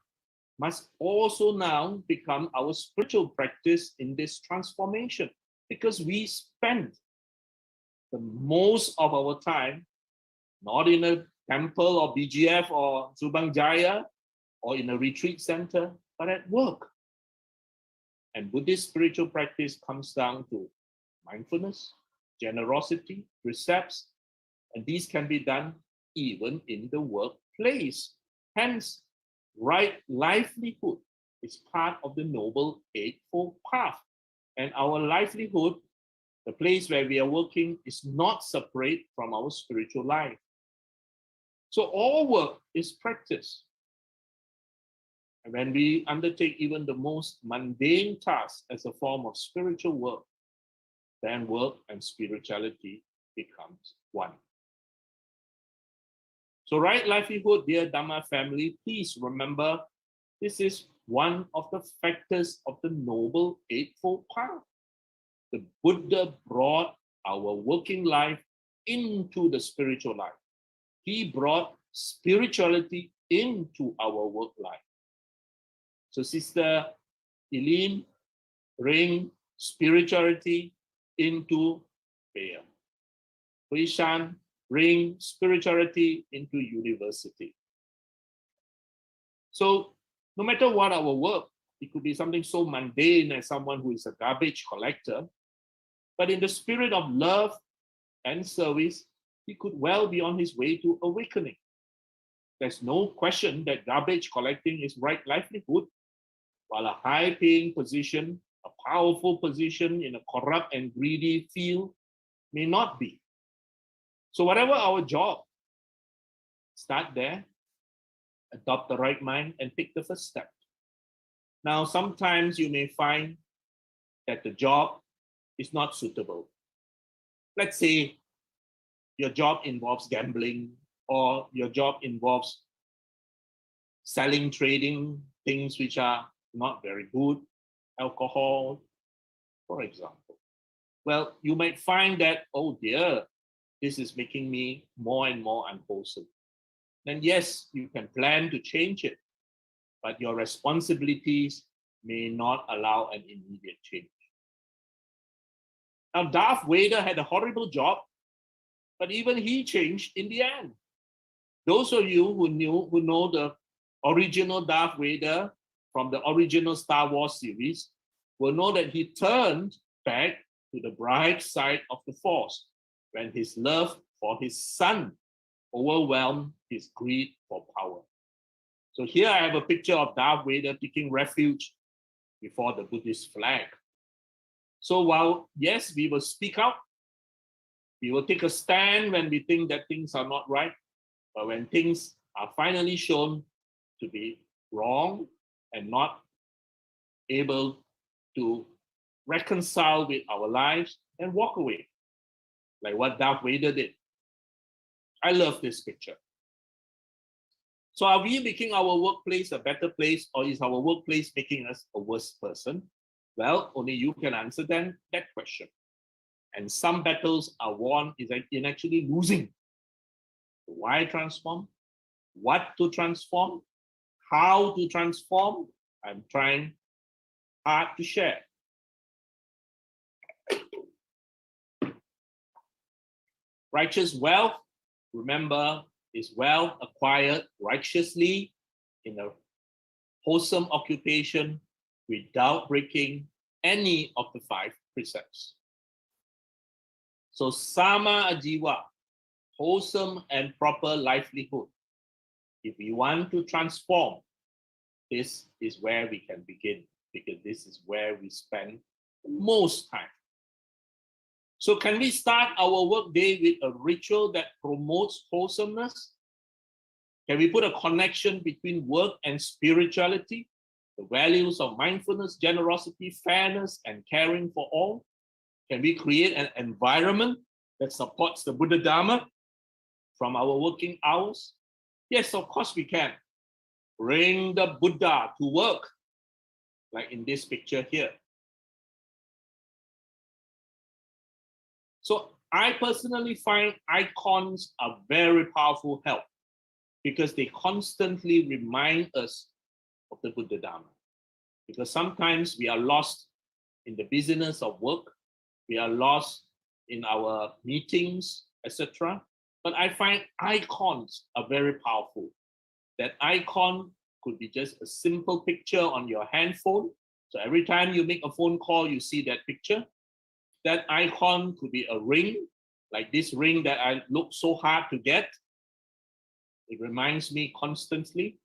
must also now become our spiritual practice in this transformation, because we spend the most of our time not in a temple or BGF or Subang Jaya or in a retreat center, but at work. And Buddhist spiritual practice comes down to mindfulness, generosity, precepts, and these can be done even in the workplace. Hence, right livelihood is part of the Noble Eightfold Path. And our livelihood, the place where we are working, is not separate from our spiritual life. So all work is practice. And when we undertake even the most mundane task as a form of spiritual work, then work and spirituality becomes one. So right livelihood, dear Dhamma family, please remember, this is one of the factors of the Noble Eightfold Path. The Buddha brought our working life into the spiritual life. He brought spirituality into our work life. So Sister Eileen, bring spirituality into prayer. Huishan, bring spirituality into university. So no matter what our work, it could be something so mundane as someone who is a garbage collector, but in the spirit of love and service, he could well be on his way to awakening. There's no question that garbage collecting is right livelihood, while a high-paying position, a powerful position in a corrupt and greedy field may not be. So whatever our job, start there, adopt the right mind, and take the first step. Now, sometimes you may find that the job is not suitable. Let's say your job involves gambling, or your job involves selling, trading things which are not very good, alcohol, for example. Well, you might find that, oh dear, this is making me more and more unwholesome. Then yes, you can plan to change it, but your responsibilities may not allow an immediate change. Now, Darth Vader had a horrible job, but even he changed in the end. Those of you who know the original Darth Vader from the original Star Wars series will know that he turned back to the bright side of the Force when his love for his son overwhelmed his greed for power. So here I have a picture of Darth Vader taking refuge before the Buddhist flag. So while, yes, we will speak out, we will take a stand when we think that things are not right, but when things are finally shown to be wrong and not able to reconcile with our lives, and walk away, like what Darth Vader did. I love this picture. So are we making our workplace a better place, or is our workplace making us a worse person? Well, only you can answer that question. And some battles are won in actually losing. Why transform? What to transform? How to transform? I'm trying hard to share. Righteous wealth, remember, is well acquired righteously in a wholesome occupation without breaking any of the 5 precepts. So sama ajiwa, wholesome and proper livelihood. If we want to transform, this is where we can begin, because this is where we spend most time. So can we start our work day with a ritual that promotes wholesomeness? Can we put a connection between work and spirituality, the values of mindfulness, generosity, fairness, and caring for all? Can we create an environment that supports the Buddha Dhamma from our working hours? Yes, of course we can. Bring the Buddha to work, like in this picture here. So I personally find icons are very powerful help because they constantly remind us of the Buddha Dhamma. Because sometimes we are lost in the busyness of work, we are lost in our meetings, etc. But I find icons are very powerful. That icon could be just a simple picture on your handphone. So every time you make a phone call, you see that picture. That icon could be a ring, like this ring that I look so hard to get. It reminds me constantly.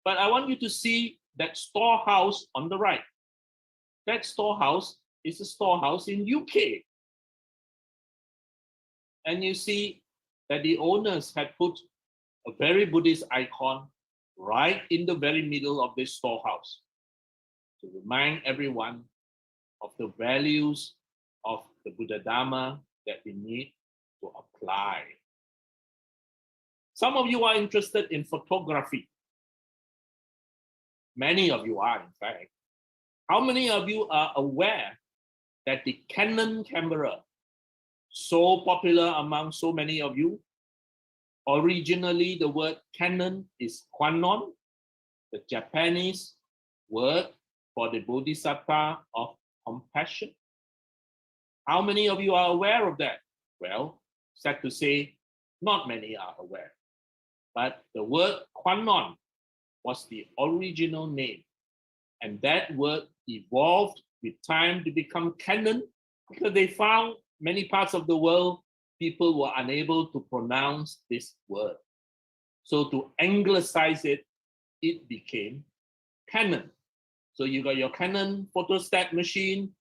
But I want you to see that storehouse on the right. That storehouse is a storehouse in UK. And you see that the owners had put a very Buddhist icon right in the very middle of this storehouse to remind everyone of the values of the Buddha Dhamma that we need to apply. Some of you are interested in photography. Many of you are, in fact. How many of you are aware that the Canon camera, so popular among so many of you, originally the word Canon is Kwanon, the Japanese word for the Bodhisattva of compassion? How many of you are aware of that? Well, sad to say, not many are aware. But the word Kwanon was the original name. And that word evolved with time to become Canon because they found many parts of the world people were unable to pronounce this word. So to anglicize it, it became Canon. So you got your Canon photostat machine,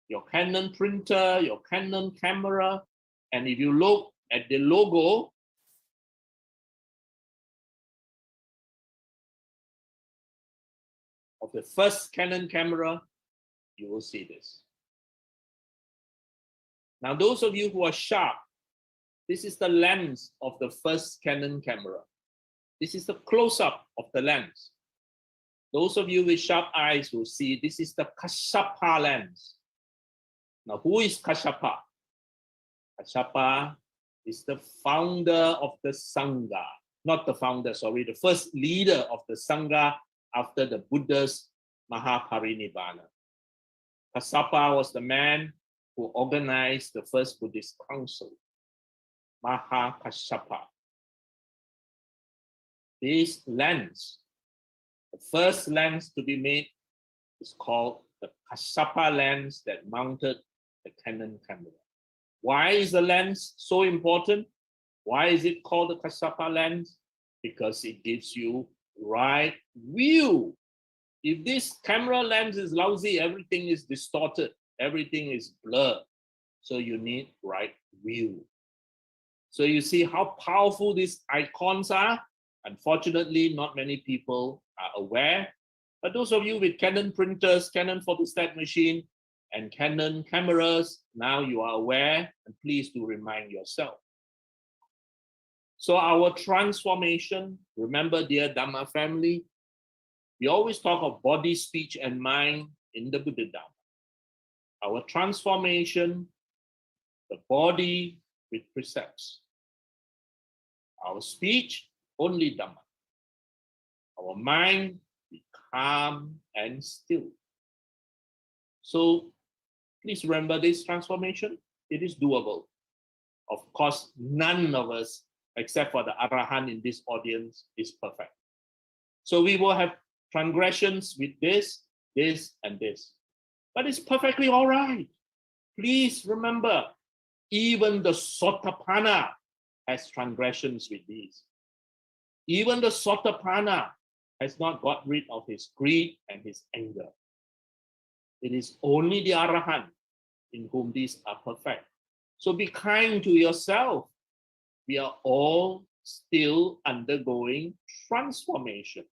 your Canon printer, your Canon camera, and if you look at the logo, of the first Canon camera, you will see this. Now, those of you who are sharp, this is the lens of the first Canon camera. This is the close-up of the lens. Those of you with sharp eyes will see this is the Kassapa lens. Now, who is Kassapa? Kassapa is the founder of the Sangha. Not the founder, sorry, the first leader of the Sangha after the Buddha's Mahaparinibbana. Kassapa was the man who organized the first Buddhist council, Mahakassapa. This lens, the first lens to be made, is called the Kassapa lens that mounted the Canon camera. Why is the lens so important? Why is it called the Kassapa lens? Because it gives you right view. If this camera lens is lousy, everything is distorted, everything is blurred. So you need right view. So you see how powerful these icons are. Unfortunately, not many people are aware. But those of you with Canon printers, Canon photostat machine, and Canon cameras, now you are aware, and please do remind yourself. So our transformation, remember, dear Dhamma family, we always talk of body, speech, and mind in the Buddha Dhamma. Our transformation, the body with precepts. Our speech, only Dhamma. Our mind, be calm and still. So please remember this transformation. It is doable. Of course, none of us except for the Arahant in this audience, is perfect. So we will have transgressions with this, and this. But it's perfectly all right. Please remember, even the Sotapanna has transgressions with these. Even the Sotapanna has not got rid of his greed and his anger. It is only the Arahant in whom these are perfect. So be kind to yourself. We are all still undergoing transformation.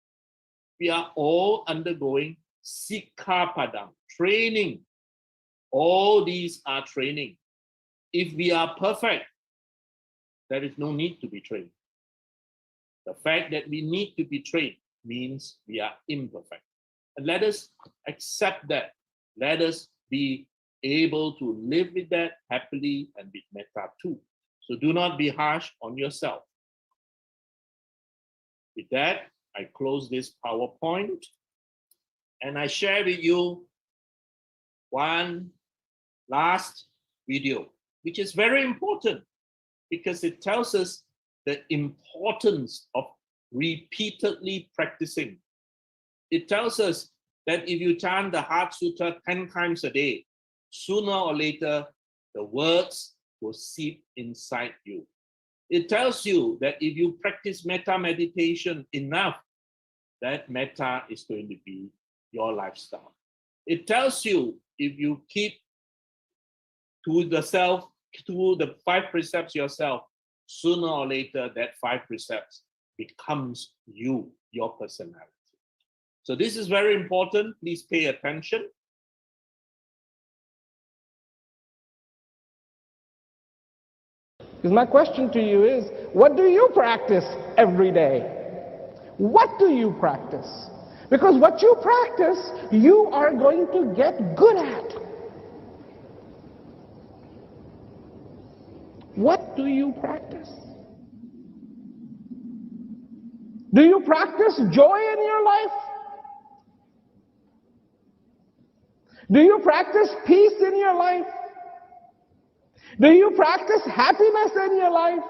We are all undergoing Sikkhapadam, training. All these are training. If we are perfect, there is no need to be trained. The fact that we need to be trained means we are imperfect. And let us accept that. Let us be able to live with that happily and with metta too. So do not be harsh on yourself. With that, I close this PowerPoint and I share with you one last video, which is very important because it tells us the importance of repeatedly practicing. It tells us that if you chant the Heart Sutra 10 times a day, sooner or later, the words will seep inside you. It tells you that if you practice metta meditation enough, that metta is going to be your lifestyle. It tells you if you keep to the 5 precepts yourself, sooner or later, that 5 precepts becomes you, your personality. So this is very important. Please pay attention. Because my question to you is, what do you practice every day? What do you practice? Because what you practice, you are going to get good at. What do you practice? Do you practice joy in your life? Do you practice peace in your life? Do you practice happiness in your life?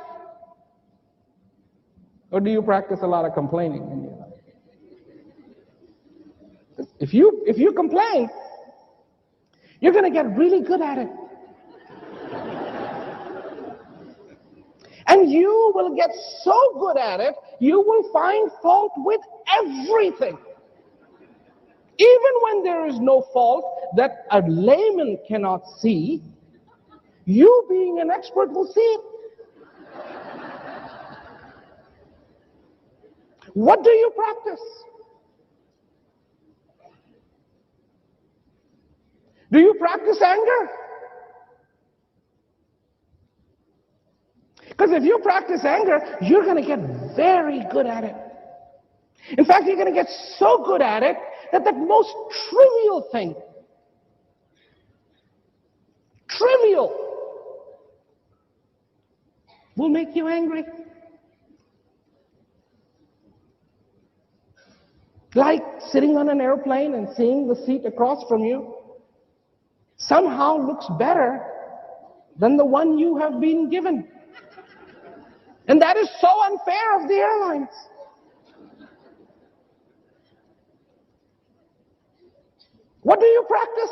Or do you practice a lot of complaining in your life? If you complain, you're going to get really good at it. And you will get so good at it, you will find fault with everything. Even when there is no fault that a layman cannot see, you being an expert will see it. What do you practice? Do you practice anger? Because if you practice anger, you're going to get very good at it. In fact, you're going to get so good at it that the most trivial thing, will make you angry. Like sitting on an airplane and seeing the seat across from you somehow looks better than the one you have been given. And that is so unfair of the airlines. What do you practice?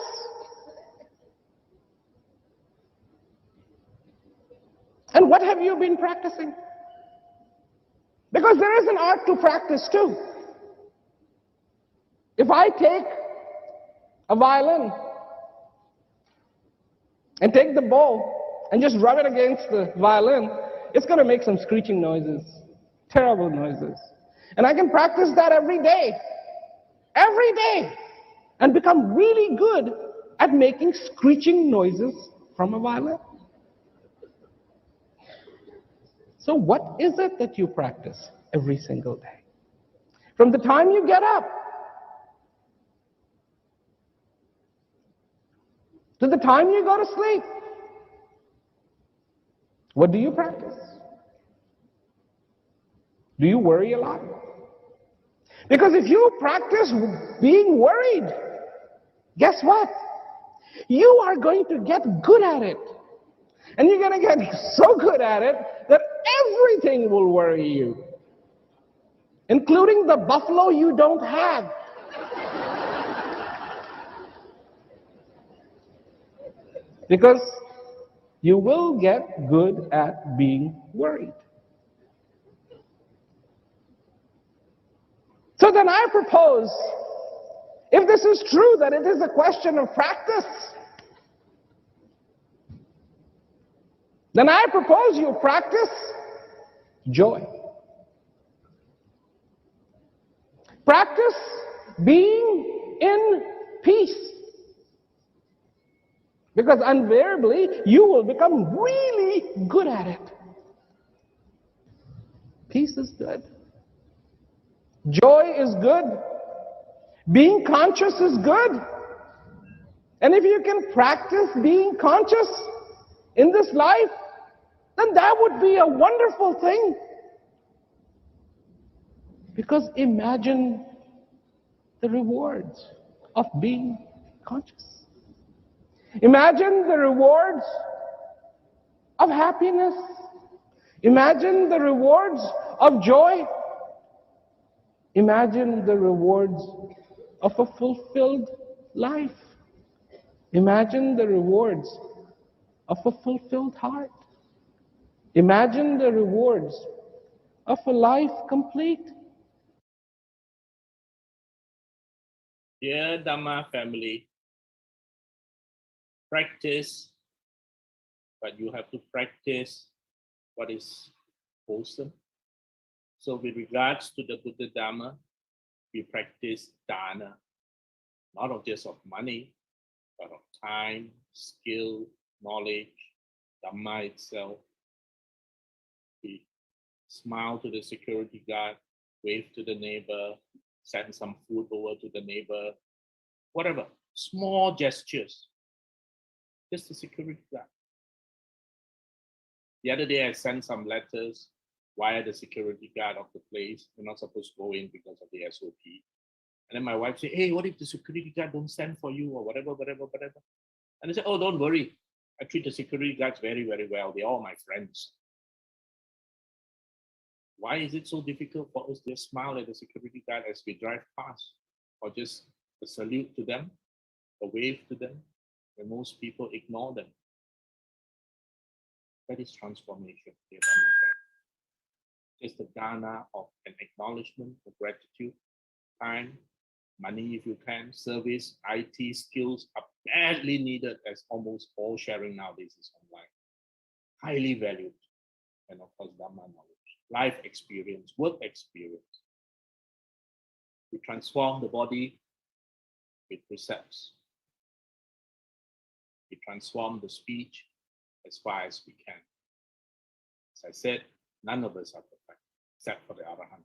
And what have you been practicing? Because there is an art to practice too. If I take a violin and take the bow and just rub it against the violin, it's going to make some screeching noises, terrible noises. And I can practice that every day, and become really good at making screeching noises from a violin. So what is it that you practice every single day? From the time you get up to the time you go to sleep, what do you practice? Do you worry a lot? Because if you practice being worried, guess what? You are going to get good at it. And you're going to get so good at it that everything will worry you, including the buffalo you don't have. Because you will get good at being worried. So then I propose, if this is true, that it is a question of practice, then I propose you practice joy. Practice being in peace. Because invariably, you will become really good at it. Peace is good. Joy is good. Being conscious is good. And if you can practice being conscious in this life, then that would be a wonderful thing. Because imagine the rewards of being conscious. Imagine the rewards of happiness. Imagine the rewards of joy. Imagine the rewards of a fulfilled life. Imagine the rewards of a fulfilled heart. Imagine the rewards of a life complete. Dear Dhamma family, practice, but you have to practice what is wholesome. So with regards to the Buddha Dhamma, we practice dana, not of just of money, but of time, skill, knowledge, Dhamma itself. We smile to the security guard, wave to the neighbor, send some food over to the neighbor, whatever, small gestures, just the security guard. The other day I sent some letters via the security guard of the place. You're not supposed to go in because of the SOP. And then my wife said, hey, what if the security guard don't send for you or whatever. And I said, oh, don't worry. I treat the security guards very, very well. They're all my friends. Why is it so difficult for us to just smile at the security guard as we drive past, or just a salute to them, a wave to them, when most people ignore them? That is transformation, dear Dhamma friends. Just the dana of an acknowledgement, of gratitude, time, money if you can, service, IT skills are badly needed, as almost all sharing nowadays is online. Highly valued. And of course, Dhamma knowledge, life experience, work experience. We transform the body with precepts. We transform the speech as far as we can. As I said, none of us are perfect, except for the Arahant.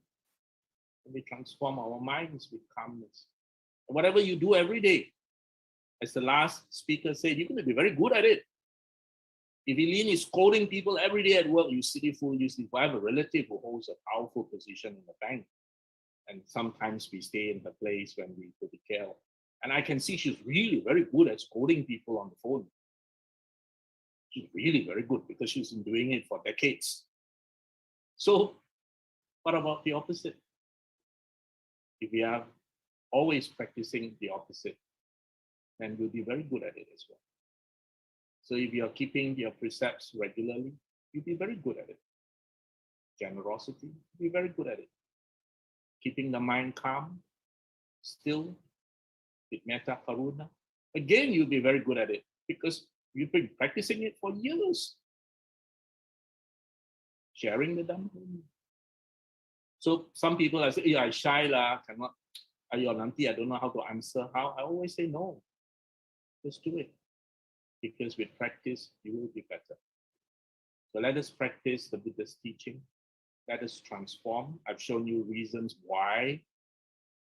And we transform our minds with calmness. And whatever you do every day, as the last speaker said, you're going to be very good at it. If Eileen is scolding people every day at work, you silly fool, you silly fool. I have a relative who holds a powerful position in the bank. And sometimes we stay in the place when we go to care. And I can see she's really very good at scolding people on the phone. She's really very good because she's been doing it for decades. So what about the opposite? If we are always practicing the opposite, then we'll be very good at it as well. So if you're keeping your precepts regularly, you'll be very good at it. Generosity, you'll be very good at it. Keeping the mind calm, still, with metta karuna, again, you'll be very good at it because you've been practicing it for years. Sharing the Dhamma. So some people are saying, yeah, I shy lah, cannot, nanti, I don't know how to answer. How? I always say no. Just do it. Because with practice, you will be better. So let us practice the Buddha's teaching. Let us transform. I've shown you reasons why.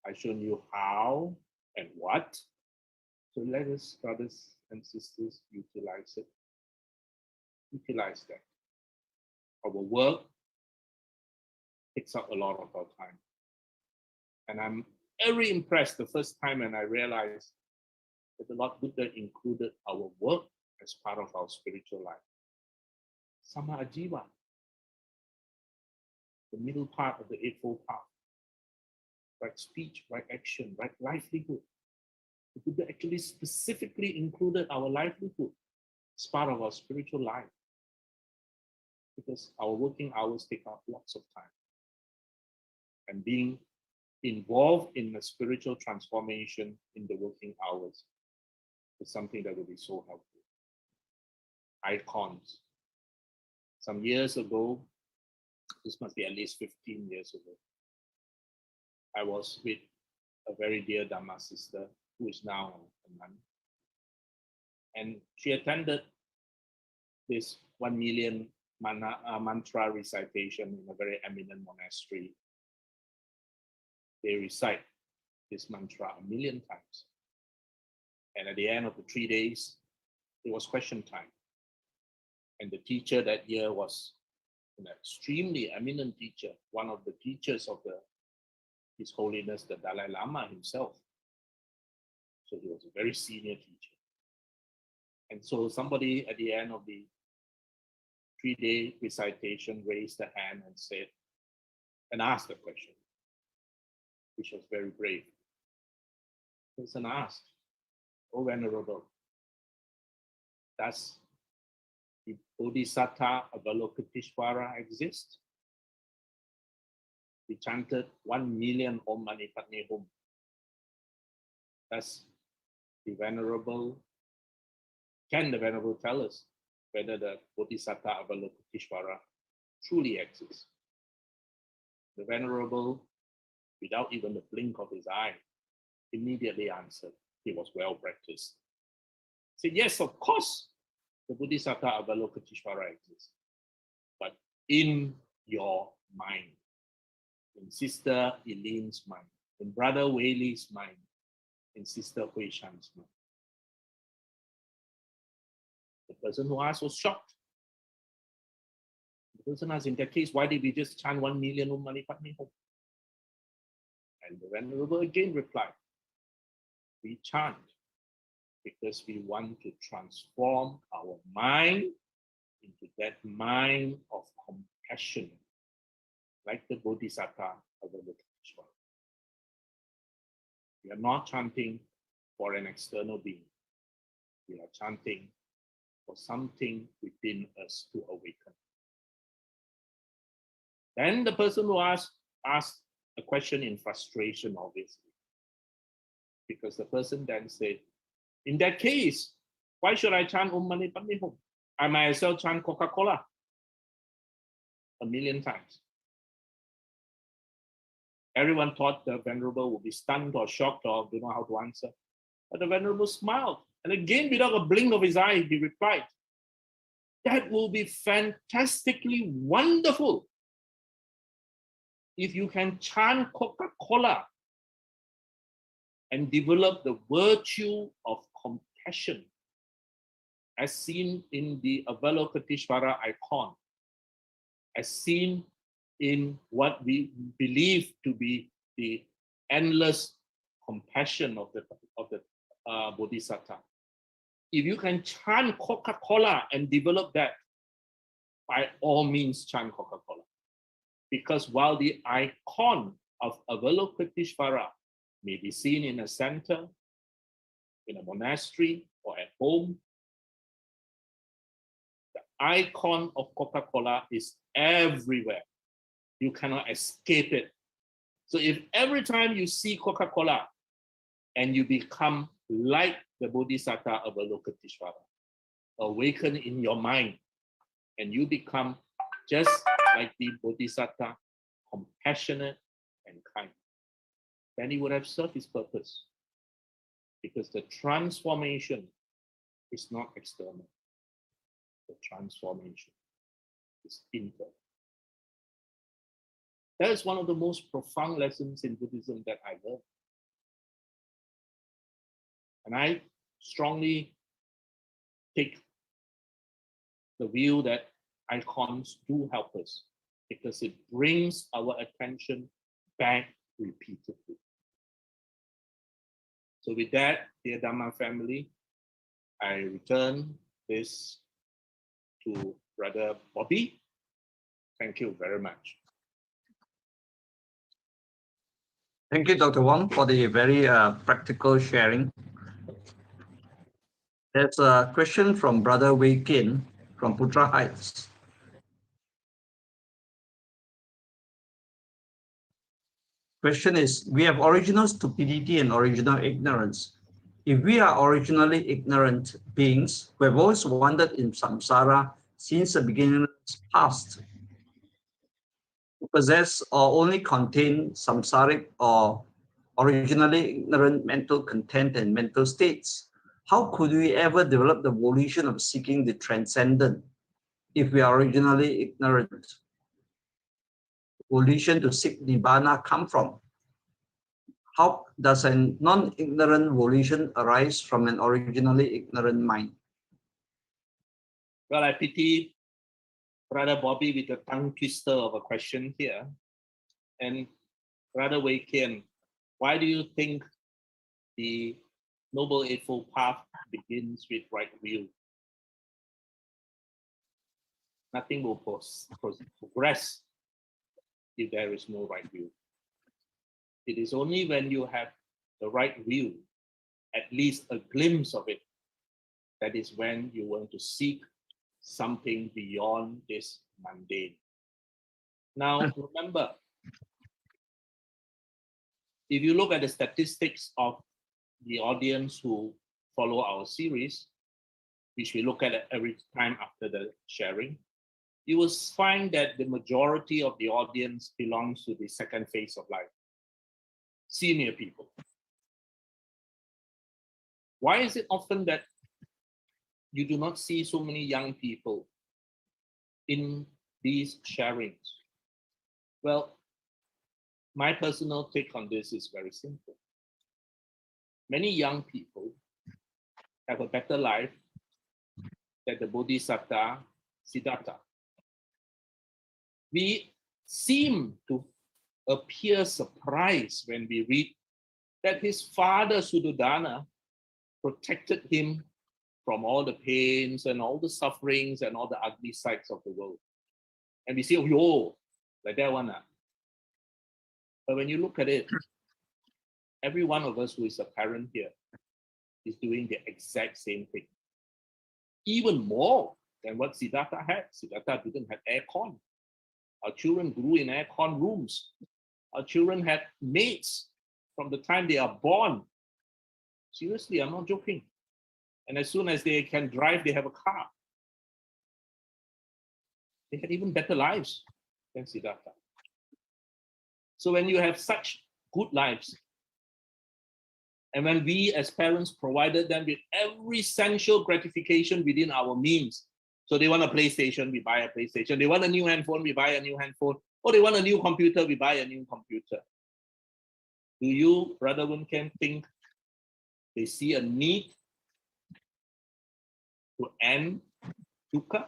I've shown you how and what. So let us, brothers and sisters, utilize it. Utilize that. Our work takes up a lot of our time. And I'm very impressed the first time when I realized that the Lord Buddha included our work as part of our spiritual life. Sama ajiwa. the middle part of the Eightfold Path. Right speech, right action, right livelihood. The Buddha actually specifically included our livelihood as part of our spiritual life, because our working hours take up lots of time. And being involved in a spiritual transformation in the working hours is something that will be so helpful. Icons. Some years ago, this must be at least 15 years ago, I was with a very dear Dhamma sister who is now a nun. And she attended this 1 million mantra recitation in a very eminent monastery. They recite this mantra 1 million times. And at the end of the 3 days, it was question time. And the teacher that year was an extremely eminent teacher, one of the teachers of His Holiness the Dalai Lama himself. So he was a very senior teacher. And so somebody at the end of the 3-day recitation raised a hand and said, and asked a question, which was very brave. The person asked, "Oh, Venerable, does the Bodhisattva Avalokiteshvara exist?" We chanted 1 million Om Mani Padme Hum. Can the Venerable tell us whether the Bodhisattva Avalokiteshvara truly exists? The Venerable, without even the blink of his eye, immediately answered. He was well practiced. He said, yes, of course, the Bodhisattva Avalokiteshvara exists, but in your mind, in Sister Eileen's mind, in Brother Whaley's mind, in Sister Hui Shan's mind. The person who asked was shocked. The person asked, in that case, why did we just chant 1 million Om Mani Padme Hum? And the Venerable again replied, we chant because we want to transform our mind into that mind of compassion, like the Bodhisattva Avalokiteshvara. We are not chanting for an external being. We are chanting for something within us to awaken. Then the person who asked a question in frustration, obviously, because the person then said, in that case, why should I chant Om Mani Padme Hum? I might as well chant Coca-Cola 1 million times. Everyone thought the Venerable would be stunned or shocked or don't know how to answer. But the Venerable smiled. And again, without a blink of his eye, he replied, that will be fantastically wonderful if you can chant Coca-Cola and develop the virtue of compassion as seen in the Avalokiteshvara icon, as seen in what we believe to be the endless compassion of the Bodhisattva. If you can chant Coca-Cola and develop that, by all means chant Coca-Cola. Because while the icon of Avalokiteshvara may be seen in a center, in a monastery, or at home, the icon of Coca-Cola is everywhere. You cannot escape it. So if every time you see Coca-Cola and you become like the Bodhisattva Avalokiteshvara, awaken in your mind, and you become just like the Bodhisattva, compassionate and kind, then he would have served his purpose. Because the transformation is not external. The transformation is internal. That is one of the most profound lessons in Buddhism that I learned. And I strongly take the view that icons do help us because it brings our attention back repeatedly. So with that, dear Dhamma family, I return this to Brother Bobby. Thank you very much. Thank you, Dr. Wong, for the very practical sharing. There's a question from Brother Wei Kin from Putra Heights. Question is, we have original stupidity and original ignorance. If we are originally ignorant beings who have always wandered in samsara since the beginning past, possess or only contain samsaric or originally ignorant mental content and mental states, how could we ever develop the volition of seeking the transcendent if we are originally ignorant? Volition to seek nibbana come from? How does a non-ignorant volition arise from an originally ignorant mind? Well, I pity Brother Bobby with a tongue twister of a question here. And Brother Wei Kian, why do you think the Noble Eightfold Path begins with right view? Nothing will progress if there is no right view. It is only when you have the right view, at least a glimpse of it, that is when you want to seek something beyond this mundane. Now, remember, if you look at the statistics of the audience who follow our series, which we look at every time after the sharing, you will find that the majority of the audience belongs to the second phase of life, senior people. Why is it often that you do not see so many young people in these sharings? Well, my personal take on this is very simple. Many young people have a better life than the Bodhisattva Siddhartha. We seem to appear surprised when we read that his father Suddhodana protected him from all the pains and all the sufferings and all the ugly sights of the world. And we say, oh, yo, like that one. But when you look at it, every one of us who is a parent here is doing the exact same thing. Even more than what Siddhartha had. Siddhartha didn't have aircon. Our children grew in aircon rooms. Our children had maids from the time they are born. Seriously, I'm not joking. And as soon as they can drive, they have a car. They had even better lives than Siddhartha. So when you have such good lives, and when we as parents provided them with every essential gratification within our means, so they want a PlayStation, we buy a PlayStation. They want a new handphone, we buy a new handphone. Or they want a new computer, we buy a new computer. Do you, Brother Wunken, think they see a need to end dukkha?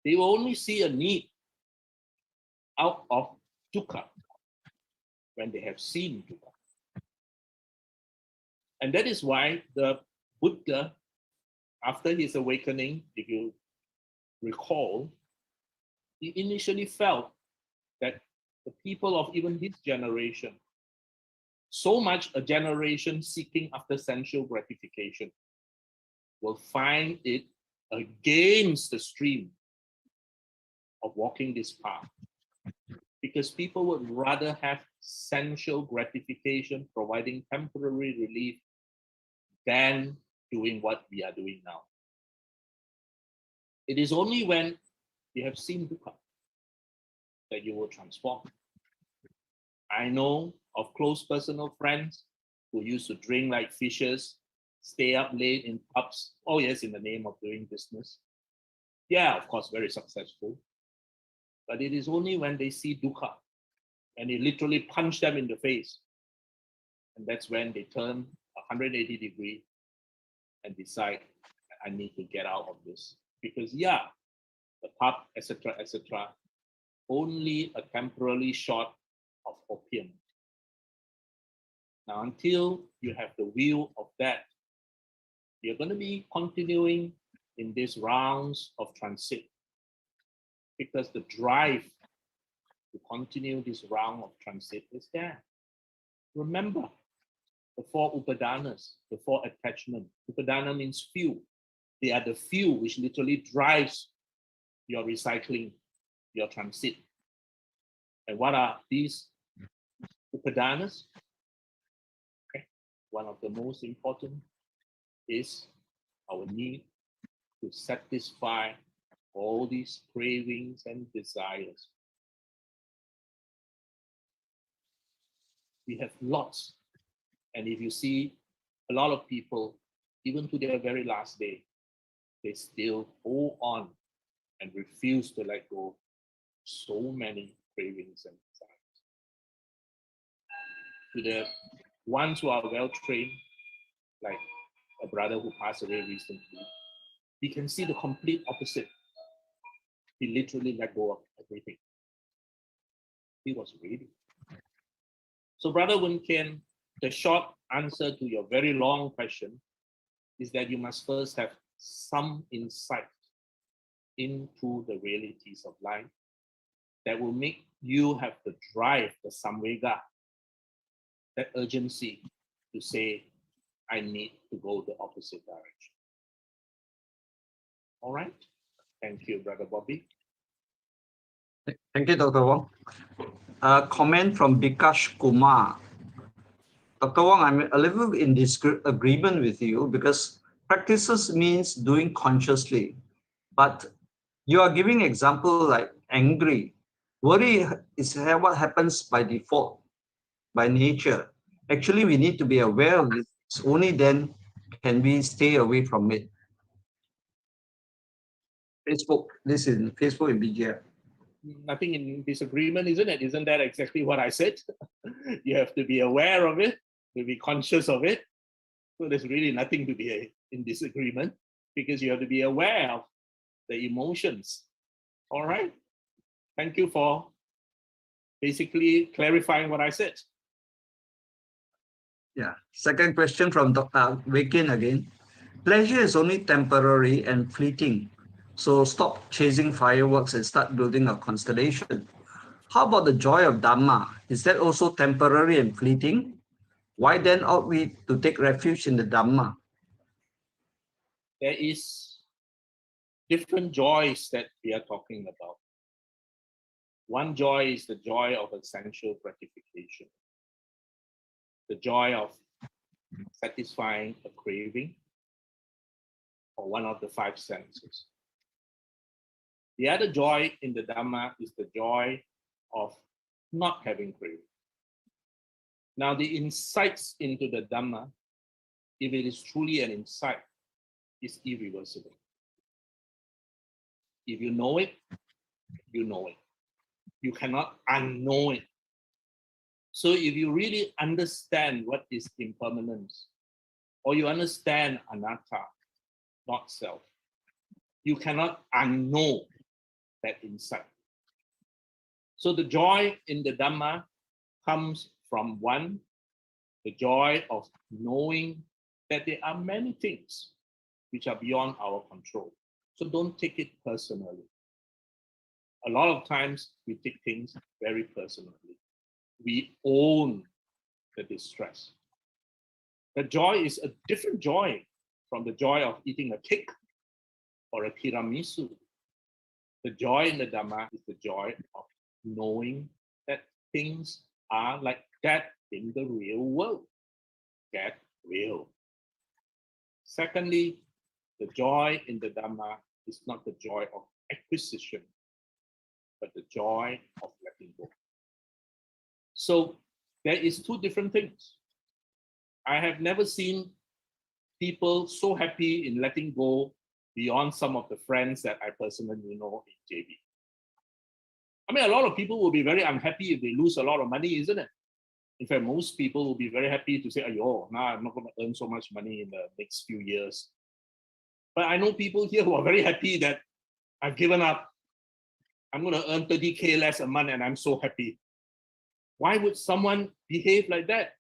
They will only see a need out of dukkha when they have seen dukkha. And that is why the Buddha, after his awakening, if you recall, he initially felt that the people of even his generation, so much a generation seeking after sensual gratification, will find it against the stream of walking this path. Because people would rather have sensual gratification, providing temporary relief, than doing what we are doing now. It is only when you have seen dukkha that you will transform. I know of close personal friends who used to drink like fishes, stay up late in pubs, oh yes, in the name of doing business. Yeah, of course, very successful. But it is only when they see dukkha, and it literally punch them in the face. And that's when they turn 180 degrees and decide, I need to get out of this. Because yeah, the pub, etc., only a temporary shot of opium. Now, until you have the will of that, you're going to be continuing in these rounds of transit. Because the drive to continue this round of transit is there. Remember the 4 upadanas, the 4 attachments. Upadana means fuel. They are the fuel which literally drives your recycling, your transit. And what are these upadanas? Okay. One of the most important is our need to satisfy all these cravings and desires. We have lots. And if you see a lot of people, even to their very last day, they still hold on and refuse to let go so many cravings and desires. To the ones who are well trained, like a brother who passed away recently, we can see the complete opposite. He literally let go of everything. He was ready. So, Brother Wong Kian, the short answer to your very long question is that you must first have some insight into the realities of life that will make you have the drive, the samvega, that urgency to say, I need to go the opposite direction. All right. Thank you, Brother Bobby. Thank you, Dr. Wong. A comment from Bikash Kumar. Dr. Wong, I'm a little in disagreement with you because practices means doing consciously. But you are giving example like angry. Worry is what happens by default, by nature. Actually, we need to be aware of it. Only then can we stay away from it. Facebook, this is Facebook and BGF. Nothing in disagreement, isn't it? Isn't that exactly what I said? You have to be aware of it, to be conscious of it. So there's really nothing to be in disagreement because you have to be aware of the emotions. All right. Thank you for basically clarifying what I said. Yeah. Second question from Dr. Wakin again. Pleasure is only temporary and fleeting. So stop chasing fireworks and start building a constellation. How about the joy of Dhamma? Is that also temporary and fleeting? Why then ought we to take refuge in the Dhamma? There is different joys that we are talking about. One joy is the joy of essential gratification. The joy of satisfying a craving or one of the 5 senses. The other joy in the Dhamma is the joy of not having craving. Now, the insights into the Dhamma, if it is truly an insight, is irreversible. If you know it, you know it. You cannot unknow it. So if you really understand what is impermanence, or you understand anatta, not self, you cannot unknow that insight. So the joy in the Dhamma comes from one, the joy of knowing that there are many things which are beyond our control. So don't take it personally. A lot of times we take things very personally. We own the distress. The joy is a different joy from the joy of eating a cake or a tiramisu. The joy in the Dhamma is the joy of knowing that things are like that in the real world. Get real. Secondly, the joy in the Dhamma is not the joy of acquisition, but the joy of letting go. So there is 2 different things. I have never seen people so happy in letting go beyond some of the friends that I personally know in JB. I mean, a lot of people will be very unhappy if they lose a lot of money, isn't it? In fact, most people will be very happy to say, "Ayo, now I'm not going to earn so much money in the next few years." But I know people here who are very happy that I've given up. I'm going to earn 30K less a month and I'm so happy. Why would someone behave like that?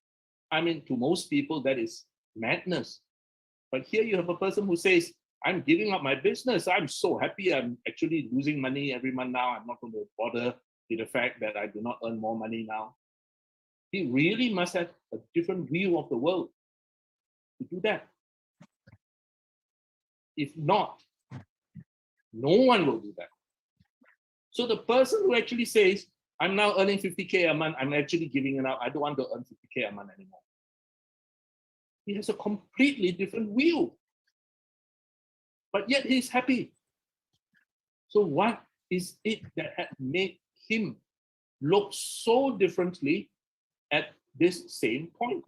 I mean, to most people, that is madness. But here you have a person who says, I'm giving up my business. I'm so happy. I'm actually losing money every month now. I'm not going to bother with the fact that I do not earn more money now. He really must have a different view of the world to do that. If not, no one will do that. So the person who actually says, I'm now earning 50K a month, I'm actually giving it up, I don't want to earn 50K a month anymore. He has a completely different view. But yet he's happy. So what is it that had made him look so differently at this same point?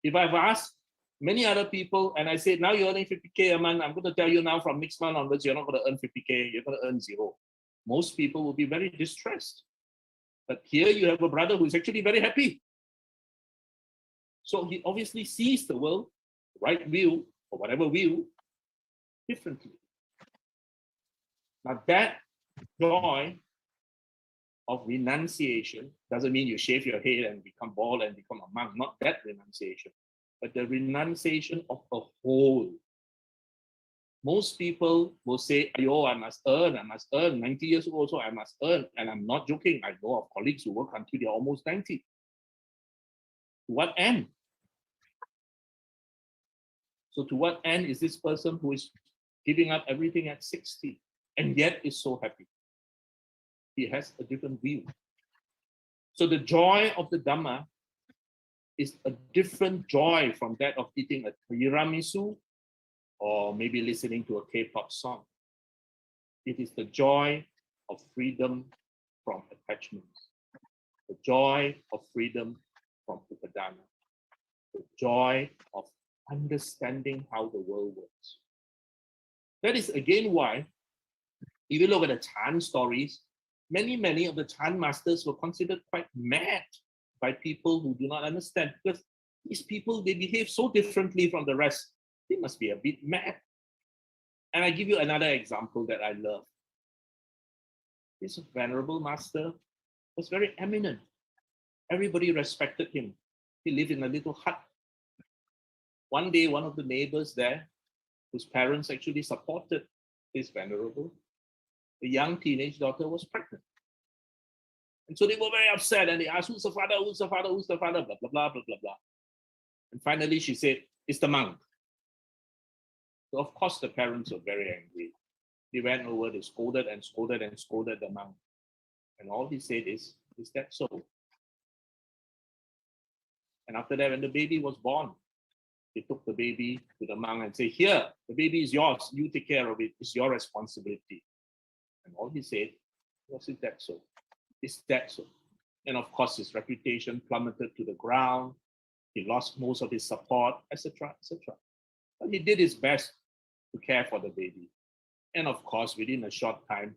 If I've asked many other people and I say, now you're earning 50K a month, I'm going to tell you now from next month onwards, you're not going to earn 50K, you're going to earn zero. Most people will be very distressed. But here you have a brother who is actually very happy. So he obviously sees the world, right view, or whatever view, differently. Now that joy of renunciation doesn't mean you shave your head and become bald and become a monk, not that renunciation, but the renunciation of a whole. Most people will say, "Ayo, I must earn, 90 years old also I must earn," and I'm not joking. I know of colleagues who work until they're almost 90. To what end? So to what end is this person who is giving up everything at 60 and yet is so happy? He has a different view. So the joy of the Dhamma is a different joy from that of eating a tiramisu or maybe listening to a K-pop song. It is the joy of freedom from attachments, the joy of freedom from upadana, the joy of understanding how the world works. That is again why, if you look at the Chan stories, many of the Chan masters were considered quite mad by people who do not understand, because these people, they behave so differently from the rest. They must be a bit mad. And I give you another example that I love. This venerable master was very eminent. Everybody respected him. He lived in a little hut. One day, one of the neighbors there, whose parents actually supported this venerable, the young teenage daughter was pregnant. And so they were very upset and they asked, who's the father, who's the father, who's the father, blah, blah, blah, blah, blah, blah. And finally she said, it's the monk. So of course the parents were very angry. They went over, they scolded and scolded and scolded the monk. And all he said is that so? And after that, when the baby was born, they took the baby to the monk and said, here, the baby is yours, you take care of it, it's your responsibility. And all he said was, is that so? Is that so? And of course, his reputation plummeted to the ground. He lost most of his support, etc., etc. But he did his best to care for the baby. And of course, within a short time,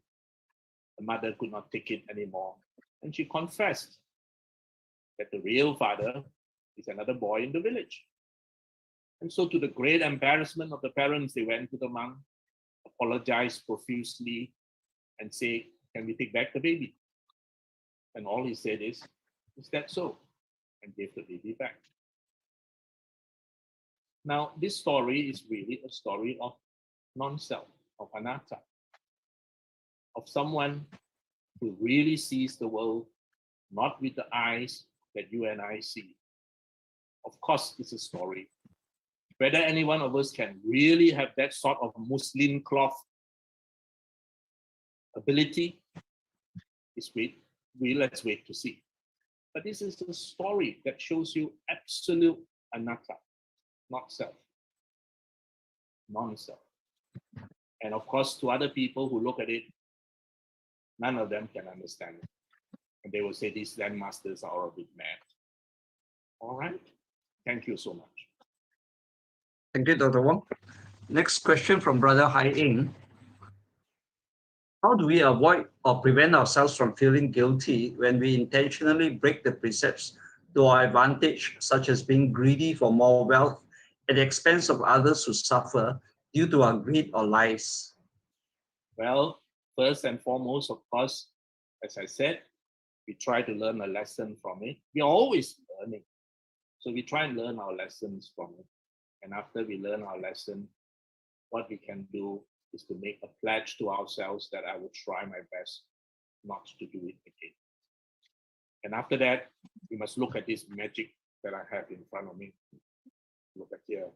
the mother could not take it anymore. And she confessed that the real father is another boy in the village. And so to the great embarrassment of the parents, they went to the monk, apologized profusely, and say, can we take back the baby? And all he said is that so? And gave the baby back. Now, this story is really a story of non-self, of anatta, of someone who really sees the world not with the eyes that you and I see. Of course, it's a story. Whether any one of us can really have that sort of muslin cloth ability is let's wait to see. But this is a story that shows you absolute anatta, not self, non-self. And of course, to other people who look at it, none of them can understand it. And they will say these Zen masters are all a bit mad. All right. Thank you so much. Thank you, Dr. Wong. Next question from Brother Hai Ing. How do we avoid or prevent ourselves from feeling guilty when we intentionally break the precepts to our advantage, such as being greedy for more wealth at the expense of others who suffer due to our greed or lies? Well, first and foremost, of course, as I said, we try to learn a lesson from it. We are always learning. So we try and learn our lessons from it. And after we learn our lesson, what we can do is to make a pledge to ourselves that I will try my best not to do it again. And after that, you must look at this magic that I have in front of me. Look at here.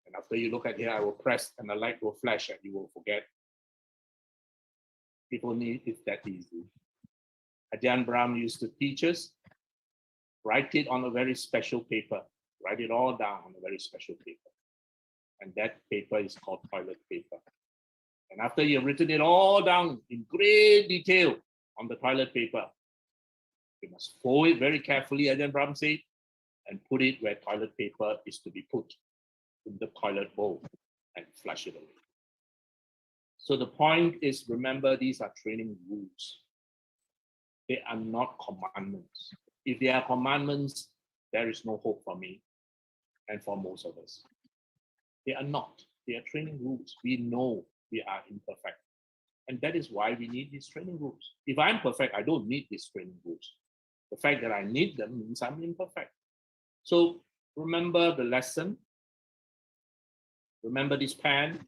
And after you look at here, I will press and the light will flash and you will forget. People need it that easy. Ajahn Brahm used to teach us, write it on a very special paper. Write it all down on a very special paper. And that paper is called toilet paper. And after you've written it all down in great detail on the toilet paper, you must fold it very carefully, Ajahn Brahm said, and put it where toilet paper is to be put, in the toilet bowl, and flush it away. So the point is, remember, these are training rules. They are not commandments. If they are commandments, there is no hope for me and for most of us. They are not. They are training rules. We know we are imperfect. And that is why we need these training rules. If I'm perfect, I don't need these training rules. The fact that I need them means I'm imperfect. So remember the lesson. Remember this pen.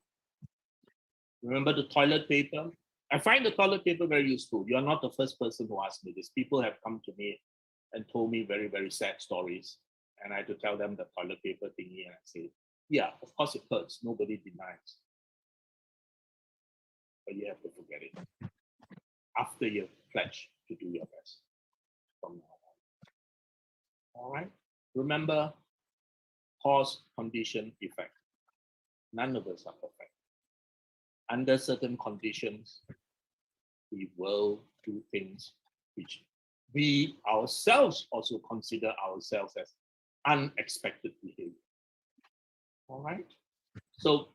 Remember the toilet paper. I find the toilet paper very useful. You are not the first person who asked me this. People have come to me and told me very, very sad stories. And I had to tell them the toilet paper thingy. And I say, yeah, of course it hurts. Nobody denies. But you have to forget it. After you pledge to do your best from now on. All right? Remember, cause, condition, effect. None of us are perfect. Under certain conditions, we will do things which we ourselves also consider ourselves as unexpected behavior. All right? So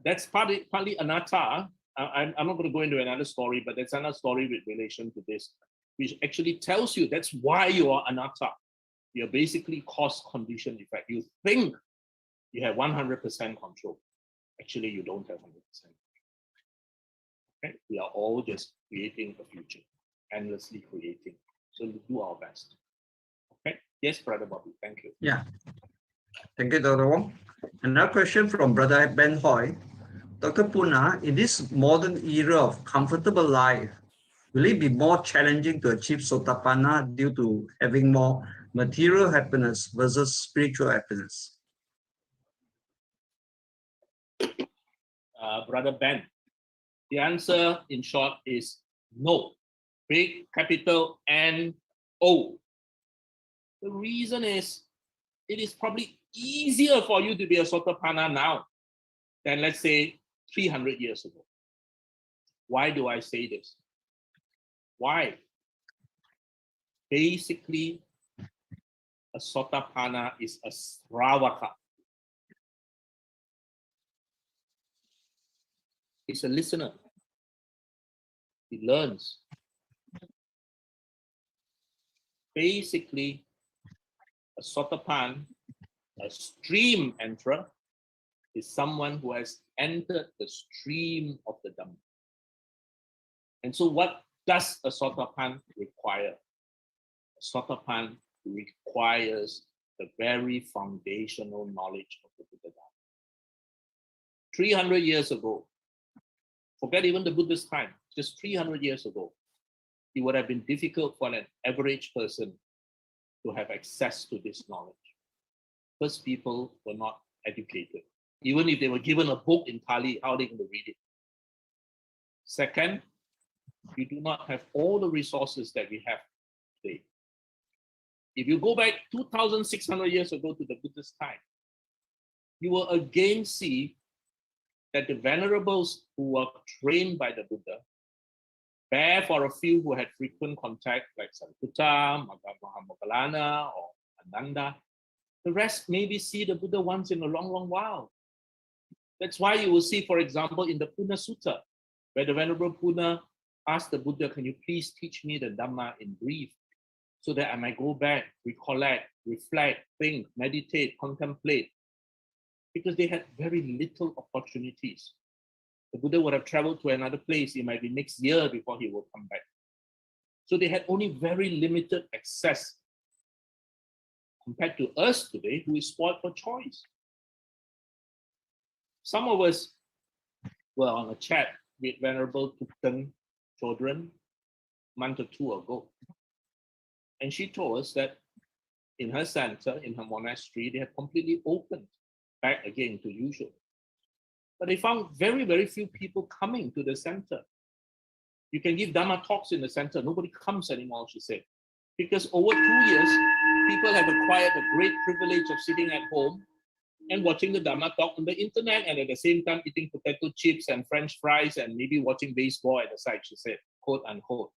that's partly anatta. I'm not going to go into another story, but there's another story with relation to this, which actually tells you that's why you are anatta. You're basically cause, condition, effect. You think you have 100% control. Actually, you don't have 100%. Okay? We are all just creating a future, endlessly creating. So we do our best. Okay? Yes, Brother Bobby, thank you. Yeah. Thank you, Dr. Wong. Another question from Brother Ben Hoy. Dr. Punna, in this modern era of comfortable life, will it be more challenging to achieve Sotapanna due to having more material happiness versus spiritual happiness? Brother Ben, the answer in short is no. Big capital N-O. The reason is, it is probably easier for you to be a Sotapanna now than, let's say, 300 years ago. Why do I say this? Why? Basically, a Sotapanna is a Sravaka. He's a listener. He learns. Basically, a Sotapan, a stream enterer, is someone who has entered the stream of the Dhamma. And so what does a Sotapan require? A Sotapan requires the very foundational knowledge of the Buddha Dhamma. 300 years ago, forget even the Buddha's time, just 300 years ago, it would have been difficult for an average person to have access to this knowledge. First, people were not educated. Even if they were given a book in Pali, how are they going to read it? Second, you do not have all the resources that we have today. If you go back 2,600 years ago to the Buddha's time, you will again see that the venerables who were trained by the Buddha, bare for a few who had frequent contact, like Sariputta, Mahamoggallana, or Ananda, the rest maybe see the Buddha once in a long, long while. That's why you will see, for example, in the Punna Sutta, where the Venerable Punna asked the Buddha, can you please teach me the Dhamma in brief, so that I might go back, recollect, reflect, think, meditate, contemplate. Because they had very little opportunities. The Buddha would have traveled to another place. It might be next year before he will come back. So they had only very limited access compared to us today, who is spoiled for choice. Some of us were on a chat with Venerable Thupten children, month or two ago. And she told us that in her center, in her monastery, they have completely opened back again to usual. But they found very, very few people coming to the center. You can give Dhamma talks in the center. Nobody comes anymore, she said. Because over 2 years, people have acquired the great privilege of sitting at home and watching the Dhamma talk on the internet, and at the same time eating potato chips and French fries and maybe watching baseball at the side, she said, quote unquote.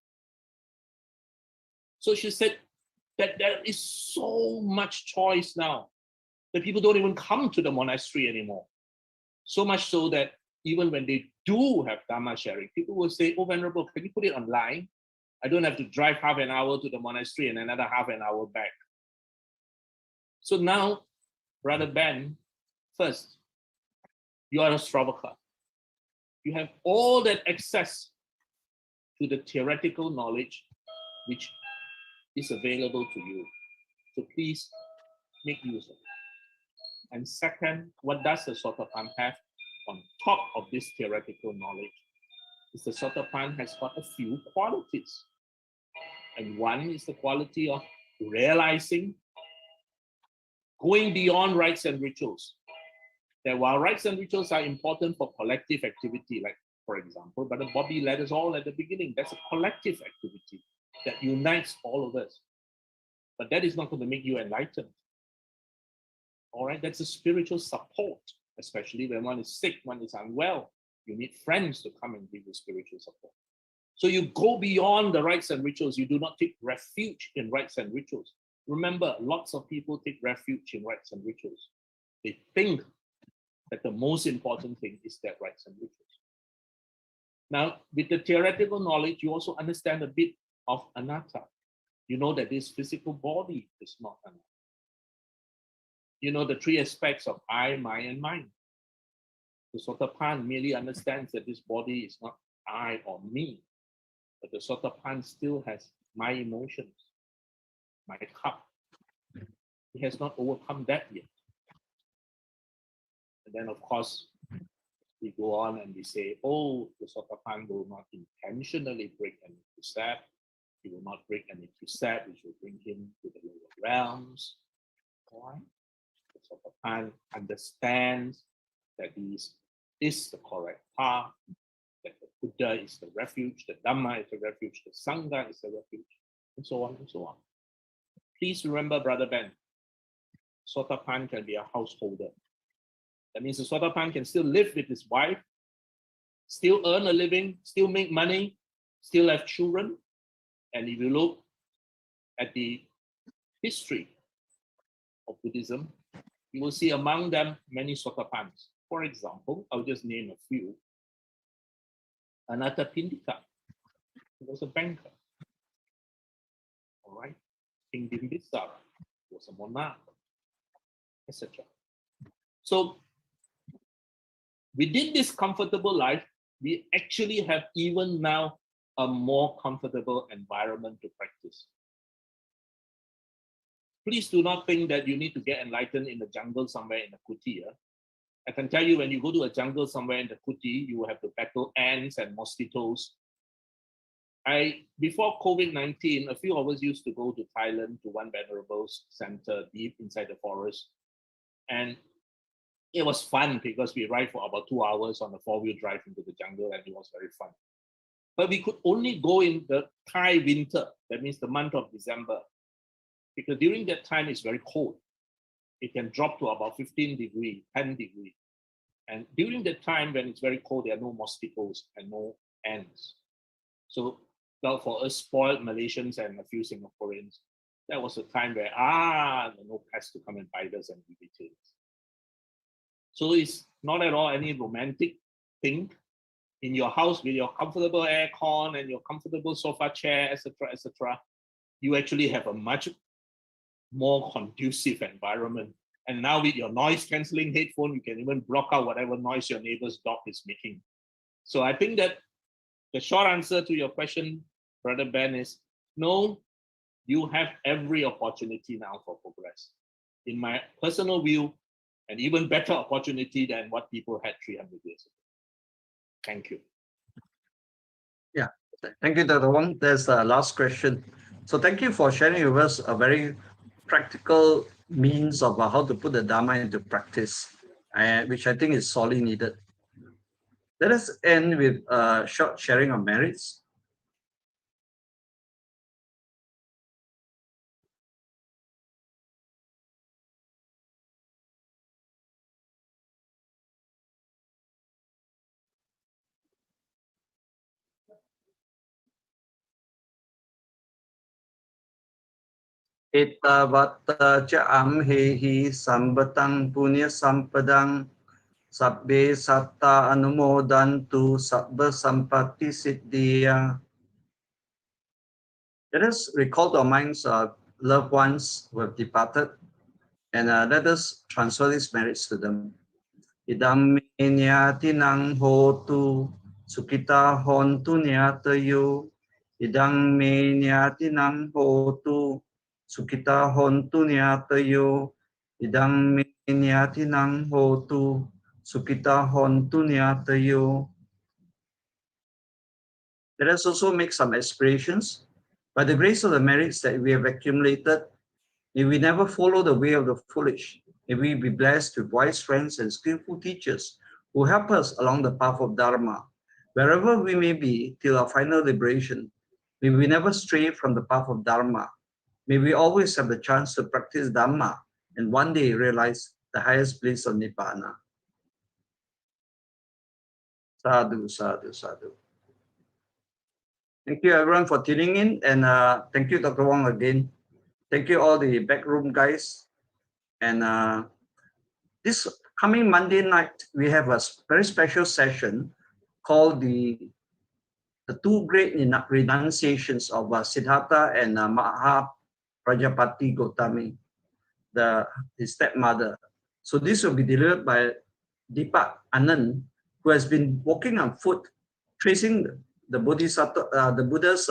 So she said that there is so much choice now that people don't even come to the monastery anymore. So much so that even when they do have Dhamma sharing, people will say, oh, Venerable, can you put it online? I don't have to drive half an hour to the monastery and another half an hour back. So now, Brother Ben, first, you are a Sravaka. You have all that access to the theoretical knowledge which is available to you. So please make use of it. And second, what does the Sotapan have on top of this theoretical knowledge? Is the Sotapan has got a few qualities. And one is the quality of realizing, going beyond rites and rituals. That while rites and rituals are important for collective activity, like for example, Brother Bobby led us all at the beginning, that's a collective activity that unites all of us. But that is not going to make you enlightened. All right, that's a spiritual support, especially when one is sick, one is unwell. You need friends to come and give you spiritual support. So you go beyond the rites and rituals. You do not take refuge in rites and rituals. Remember, lots of people take refuge in rites and rituals. They think that the most important thing is that rites and rituals. Now, with the theoretical knowledge, you also understand a bit of anatta. You know that this physical body is not anatta. You know the three aspects of I, my, and mine. The Sotapan merely understands that this body is not I or me, but the Sotapan still has my emotions, my cup. He has not overcome that yet. And then, of course, we go on and we say, oh, the Sotapan will not intentionally break any precept. He will not break any precept which will bring him to the lower realms. All right? The Sotapan understands that this is the correct path, that the Buddha is the refuge, the Dhamma is the refuge, the Sangha is the refuge, and so on and so on. Please remember, Brother Ben, Sotapan can be a householder. That means the Sotapan can still live with his wife, still earn a living, still make money, still have children. And if you look at the history of Buddhism, you will see among them many Sotapans. For example, I'll just name a few. Anathapindika, he was a banker. All right. King Bimbisara was a monarch, etc. So within this comfortable life, we actually have even now a more comfortable environment to practice. Please do not think that you need to get enlightened in the jungle somewhere in the kuti. I can tell you, when you go to a jungle somewhere in the kuti, you will have to battle ants and mosquitoes. Before COVID-19, a few of us used to go to Thailand to one Venerable's center deep inside the forest. And it was fun because we ride for about 2 hours on a 4-wheel drive into the jungle, and it was very fun. But we could only go in the Thai winter, that means the month of December, because during that time it's very cold. It can drop to about 15 degrees, 10 degrees. And during that time when it's very cold, there are no mosquitoes and no ants. So well, for us spoiled Malaysians and a few Singaporeans, that was a time where, there are no pests to come and bite us and irritate us. So it's not at all any romantic thing. In your house with your comfortable aircon and your comfortable sofa chair, etc., etc., you actually have a much more conducive environment. And now with your noise cancelling headphone, you can even block out whatever noise your neighbor's dog is making. So I think that the short answer to your question, Brother Ben, is no, you have every opportunity now for progress. In my personal view, an even better opportunity than what people had 300 years ago. Thank you. Yeah, Thank you, Dr. Wong. There's the last question. So thank you for sharing with us a very practical means of how to put the Dhamma into practice, which I think is sorely needed. Let us end with a short sharing of merits. Itavata cha amhehi sambatang punya sampadang sabbe satta anumodantu sabba sampatti siddhiya. Let us recall to our minds loved ones who have departed, and let us transfer these merits to them. Idam nyati nang hotu sukita hontu nyatayo. Idang me nyati nang hotu sukita hontu nyatayo. Idang me nyati nang hotu sukita hontu nyatayo. Let us also make some aspirations. By the grace of the merits that we have accumulated, may we never follow the way of the foolish. May we be blessed with wise friends and skillful teachers who help us along the path of Dharma. Wherever we may be till our final liberation, may we never stray from the path of Dharma. May we always have the chance to practice Dhamma and one day realize the highest bliss of Nibbana. Sadhu, sadhu, sadhu. Thank you everyone for tuning in, and thank you Dr. Wong again. Thank you all the backroom guys. And this coming Monday night, we have a very special session called the two great renunciations of Siddhartha and Maha Prajapati Gotami, his stepmother. So this will be delivered by Deepak Anand, who has been walking on foot, tracing the Bodhisattva, the Buddha's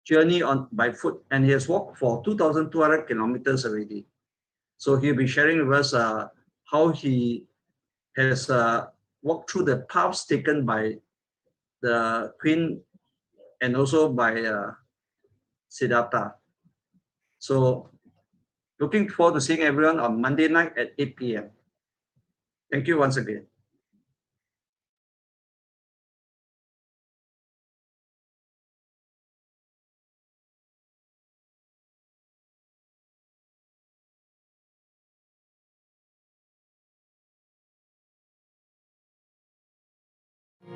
journey by foot, and he has walked for 2,200 kilometers already. So he'll be sharing with us how he has walked through the paths taken by the Queen and also by Siddhartha. So looking forward to seeing everyone on Monday night at 8 p.m. Thank you once again.